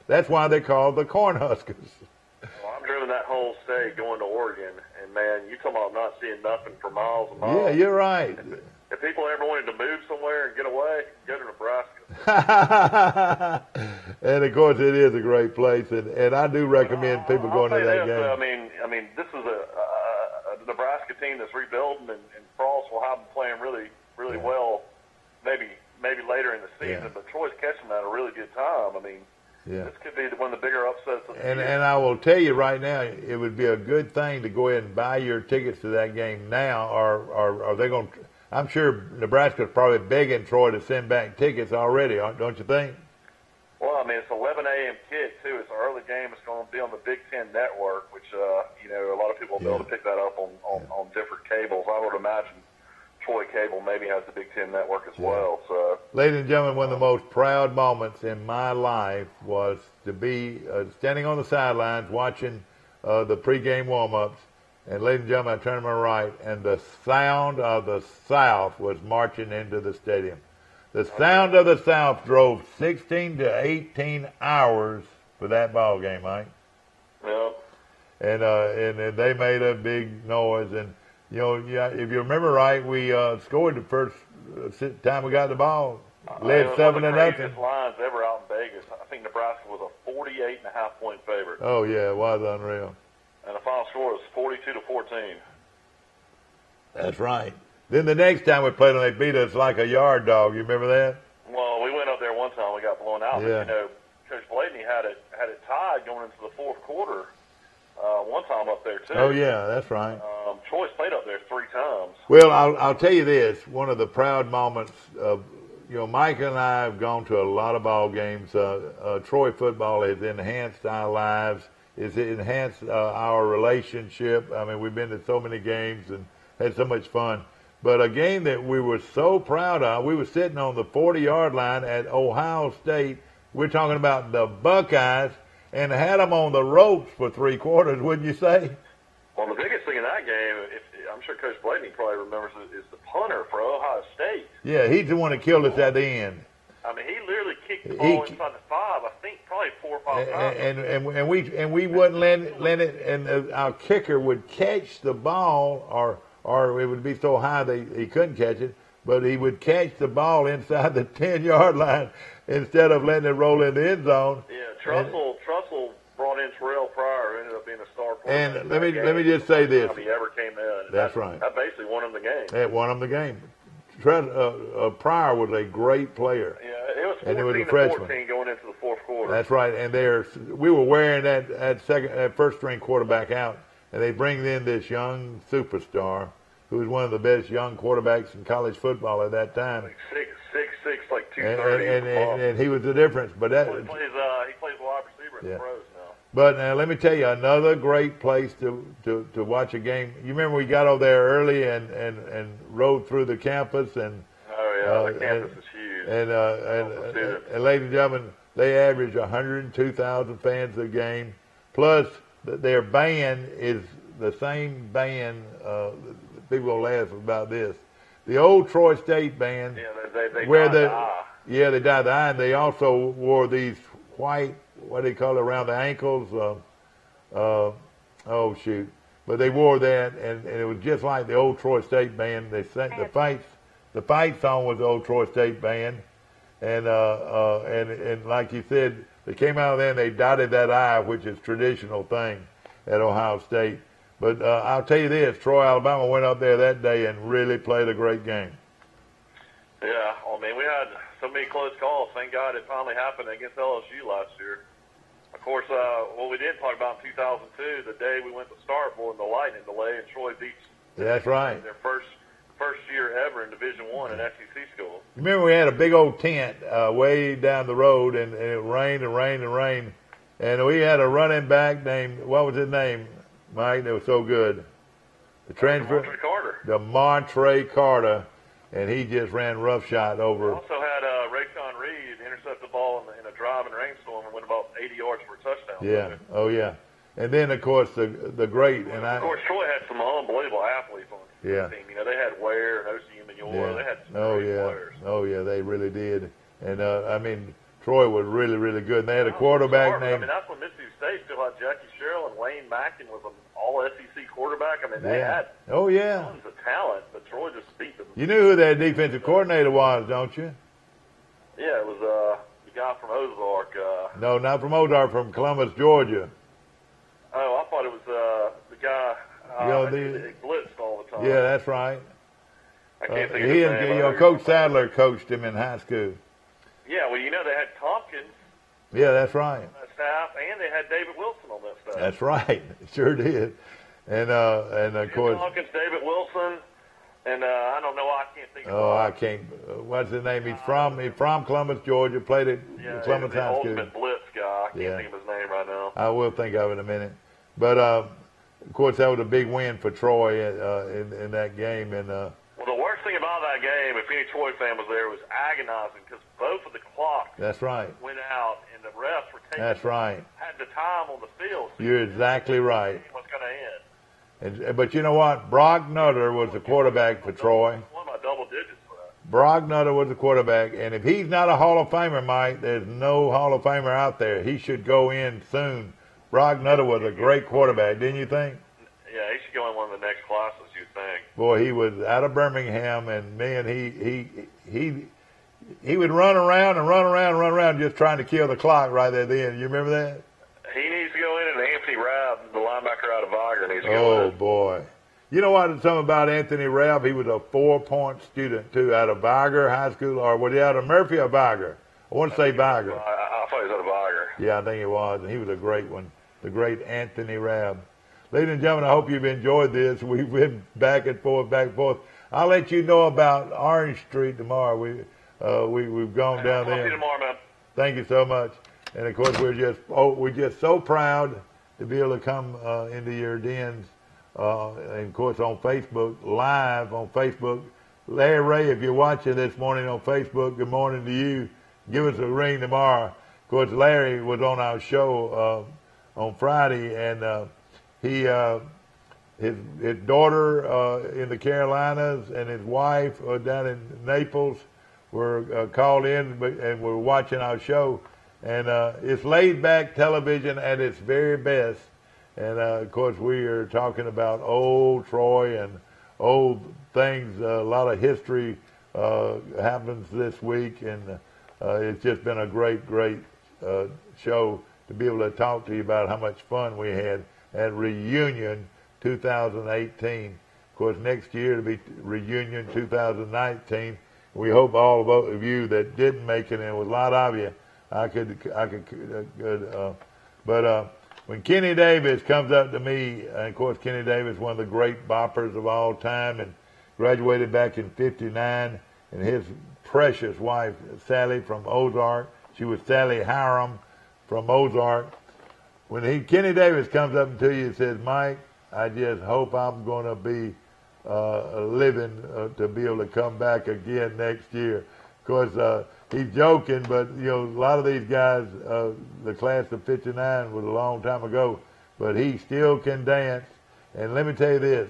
That's why they're called the Cornhuskers. Well, I've driven that whole state going to Oregon, and man, you talking about not seeing nothing for miles and miles. Yeah, you're right. If people ever wanted to move somewhere and get away, go to Nebraska. And of course, it is a great place, and I do recommend people going to that game. I mean, this is a Nebraska team that's rebuilding, and Frost will have them playing really, really well. Maybe later in the season, but Troy's catching them at a really good time. This could be one of the bigger upsets of the year. And I will tell you right now, it would be a good thing to go ahead and buy your tickets to that game now, or are they going to? I'm sure Nebraska's probably begging Troy to send back tickets already, don't you think? Well, I mean, it's 11 a.m. kick, too. It's an early game. It's going to be on the Big Ten Network, which, you know, a lot of people will be able to pick that up on different cables. I would imagine Troy Cable maybe has the Big Ten Network as well. So, ladies and gentlemen, one of the most proud moments in my life was to be standing on the sidelines watching the pregame warm-ups. And ladies and gentlemen, I turned to my right, and the sound of the South was marching into the stadium. The sound of the South drove 16 to 18 hours for that ball game, Mike. Yep. And they made a big noise. And, you know, if you remember right, we scored the first time we got the ball. Led 7-0. One of the craziest lines ever out in Vegas. I think Nebraska was a 48.5-point favorite. Oh, yeah, it was unreal. And the final score was 42-14. That's right. Then the next time we played them, they beat us like a yard dog. You remember that? Well, we went up there one time. We got blown out. Yeah. But, you know, Coach Blaney had it tied going into the fourth quarter one time up there, too. Oh, yeah, that's right. Troy's played up there 3 times. Well, I'll tell you this. One of the proud moments of, you know, Mike and I have gone to a lot of ball games. Troy football has enhanced our lives. It's enhanced our relationship. I mean, we've been to so many games and had so much fun. But a game that we were so proud of, we were sitting on the 40-yard line at Ohio State. We're talking about the Buckeyes, and had them on the ropes for 3 quarters, wouldn't you say? Well, the biggest thing in that game, I'm sure Coach Blaney probably remembers, is the punter for Ohio State. Yeah, he's the one that killed us at the end. I mean, he literally kicked the ball inside the 5, I think, probably 4 or 5 times. And we wouldn't let it, and our kicker would catch the ball, or it would be so high he couldn't catch it, but he would catch the ball inside the 10-yard line instead of letting it roll in the end zone. Yeah, Trussell brought in Terrell Pryor, who ended up being a star player. And let me just say this. He ever came in. That's right. That basically won him the game. That won him the game. Pryor was a great player. Yeah, it was 14-14 going into the fourth quarter. That's right. And we were wearing that first string quarterback out, and they bring in this young superstar who was one of the best young quarterbacks in college football at that time. Like 6'6", like 230. And he was the difference. But he plays wide receiver in the pros now. But let me tell you, another great place to watch a game. You remember we got over there early and rode through the campus and. Oh yeah, the campus is huge. And ladies and gentlemen, they average 102,000 fans a game. Plus, their band is the same band. People will laugh about this. The old Troy State band. Yeah, they dyed the eye. Yeah, they dyed the eye, and they also wore these white, what do they call it, around the ankles? Oh shoot! But they wore that, and it was just like the old Troy State band. They sang the fight song was the old Troy State band, and like you said, they came out of there and they dotted that I, which is a traditional thing at Ohio State. But I'll tell you this, Troy, Alabama went up there that day and really played a great game. Yeah, I mean, we had so many close calls. Thank God it finally happened against LSU last year. Of course, what we didn't talk about in 2002, the day we went to Starkville in the lightning delay, and Troy beat That's right. Their first year ever in Division I in SEC school. Remember, we had a big old tent way down the road, and it rained and rained and rained. And we had a running back named, what was his name, Mike? That was so good. The transfer. Montre Carter. The Montre Carter. And he just ran roughshod over. We also had Raycon Reed intercept the ball in a driving rainstorm and went about 80 yards for a touchdown. Yeah. Oh, yeah. And then, of course, the great. And of course, Troy had some unbelievable athletes on the team. You know, they had Ware and O.C. Manure. They had some great players. Oh, yeah, they really did. And, I mean, Troy was really, really good. And they had a quarterback named. I mean, that's when Mississippi State still had Jackie Sherrill and Wayne Mackin was an all-SEC quarterback. I mean, they had tons of talent, but Troy just beat them. You knew who their defensive coordinator was, don't you? Yeah, it was the guy from Ozark. No, not from Ozark, from Columbus, Georgia. Oh, I thought it was the guy that blitzed all the time. Yeah, that's right. I can't think of his name. Coach Sadler coached him in high school. Yeah, well, you know, they had Tompkins. Yeah, that's right. Staff, and they had David Wilson on that staff. That's right. It sure did. And of course. Tompkins, David Wilson, And I don't know why I can't think of Oh, I can't. What's his name? He's from Columbus, Georgia. Played at Columbus the High School. Ultimate Blitz guy. I can't think of his name right now. I will think of it in a minute. But of course, that was a big win for Troy in that game. And well, the worst thing about that game, if any Troy fan was there, was agonizing because both of the clocks that's right. went out, and the refs were taking. That's right. Had the time on the field. So You're exactly right. What's going to end? But you know what? Brock Nutter was the quarterback for Troy. One of my double digits for that. Brock Nutter was the quarterback, and if he's not a Hall of Famer, Mike, there's no Hall of Famer out there. He should go in soon. Brock Nutter was a great quarterback, didn't you think? Yeah, he should go in one of the next classes, you'd think. Boy, he was out of Birmingham, and man, he would run around just trying to kill the clock right there at the end. You remember that? He needs to go in, and Anthony Rabb, the linebacker out of Viger, needs to go in. Oh, boy. You know what? Something about Anthony Rabb, he was a 4-point student, too, out of Viger High School, or was he out of Murphy or Viger? I want to say Viger. I thought he was out of Viger. Yeah, I think he was, and he was a great one, the great Anthony Rabb. Ladies and gentlemen, I hope you've enjoyed this. We've been back and forth. I'll let you know about Orange Street tomorrow. We've gone down there. I'll see you tomorrow, man. Thank you so much. And of course, we're just so proud to be able to come into your dens. And of course, on Facebook, live on Facebook. Larry Ray, if you're watching this morning on Facebook, good morning to you. Give us a ring tomorrow. Of course, Larry was on our show on Friday, and his daughter in the Carolinas and his wife down in Naples were called in and were watching our show. And it's laid-back television at its very best. And, of course, we are talking about old Troy and old things. A lot of history happens this week. And it's just been a great show to be able to talk to you about how much fun we had at Reunion 2018. Of course, next year it'll be Reunion 2019. We hope all of you that didn't make it, and there was a lot of you, but when Kenny Davis comes up to me, and of course Kenny Davis, one of the great boppers of all time, and graduated back in '59, and his precious wife Sally from Ozark, she was Sally Hiram from Ozark. When Kenny Davis comes up to you and says, Mike, I just hope I'm going to be living to be able to come back again next year. Of course, he's joking, but a lot of these guys, the class of '59 was a long time ago, but he still can dance. And let me tell you this: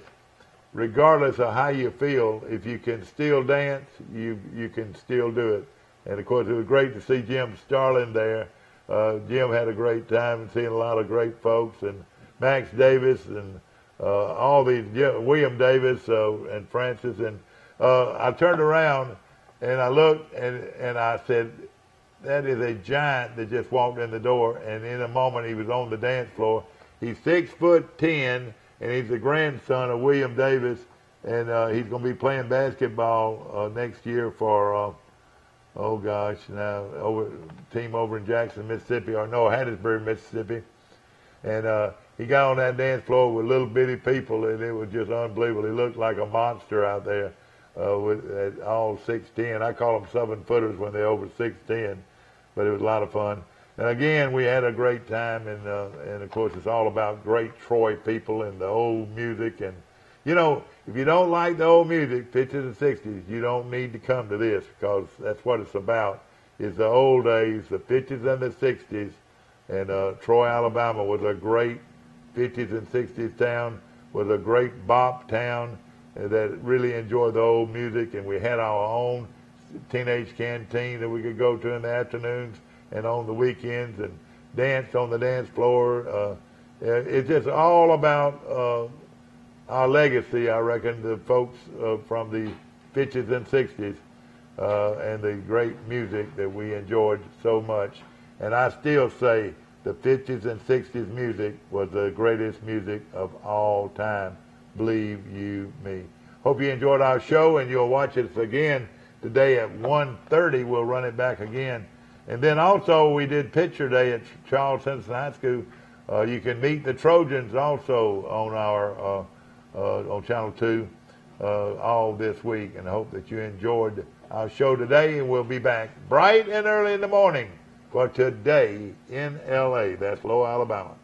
regardless of how you feel, if you can still dance, you can still do it. And of course, it was great to see Jim Starlin there. Jim had a great time and seeing a lot of great folks, and Max Davis and all these, William Davis and Francis. And I turned around and I looked and I said, that is a giant that just walked in the door. And in a moment, he was on the dance floor. He's 6'10", and he's the grandson of William Davis. And he's going to be playing basketball next year for, team over in Jackson, Mississippi, or no, Hattiesburg, Mississippi. And he got on that dance floor with little bitty people, and it was just unbelievable. He looked like a monster out there with all 6'10". I call them 7-footers when they're over 6'10", but it was a lot of fun. And again, we had a great time, and of course, it's all about great Troy people and the old music. And if you don't like the old music, 50s and 60s, you don't need to come to this, because that's what it's about. Is the old days, the 50s and the 60s. And Troy, Alabama was a great 50s and 60s town, was a great bop town that really enjoyed the old music. And we had our own teenage canteen that we could go to in the afternoons and on the weekends and dance on the dance floor. It's just all about our legacy, I reckon, the folks from the 50s and 60s and the great music that we enjoyed so much. And I still say the 50s and 60s music was the greatest music of all time. Believe you me. Hope you enjoyed our show, and you'll watch us again today at 1:30. We'll run it back again. And then also we did Picture Day at Charles Henson High School. You can meet the Trojans also on our on Channel 2. all this week, and I hope that you enjoyed our show today, and we'll be back bright and early in the morning for Today in L.A. That's Low, Alabama.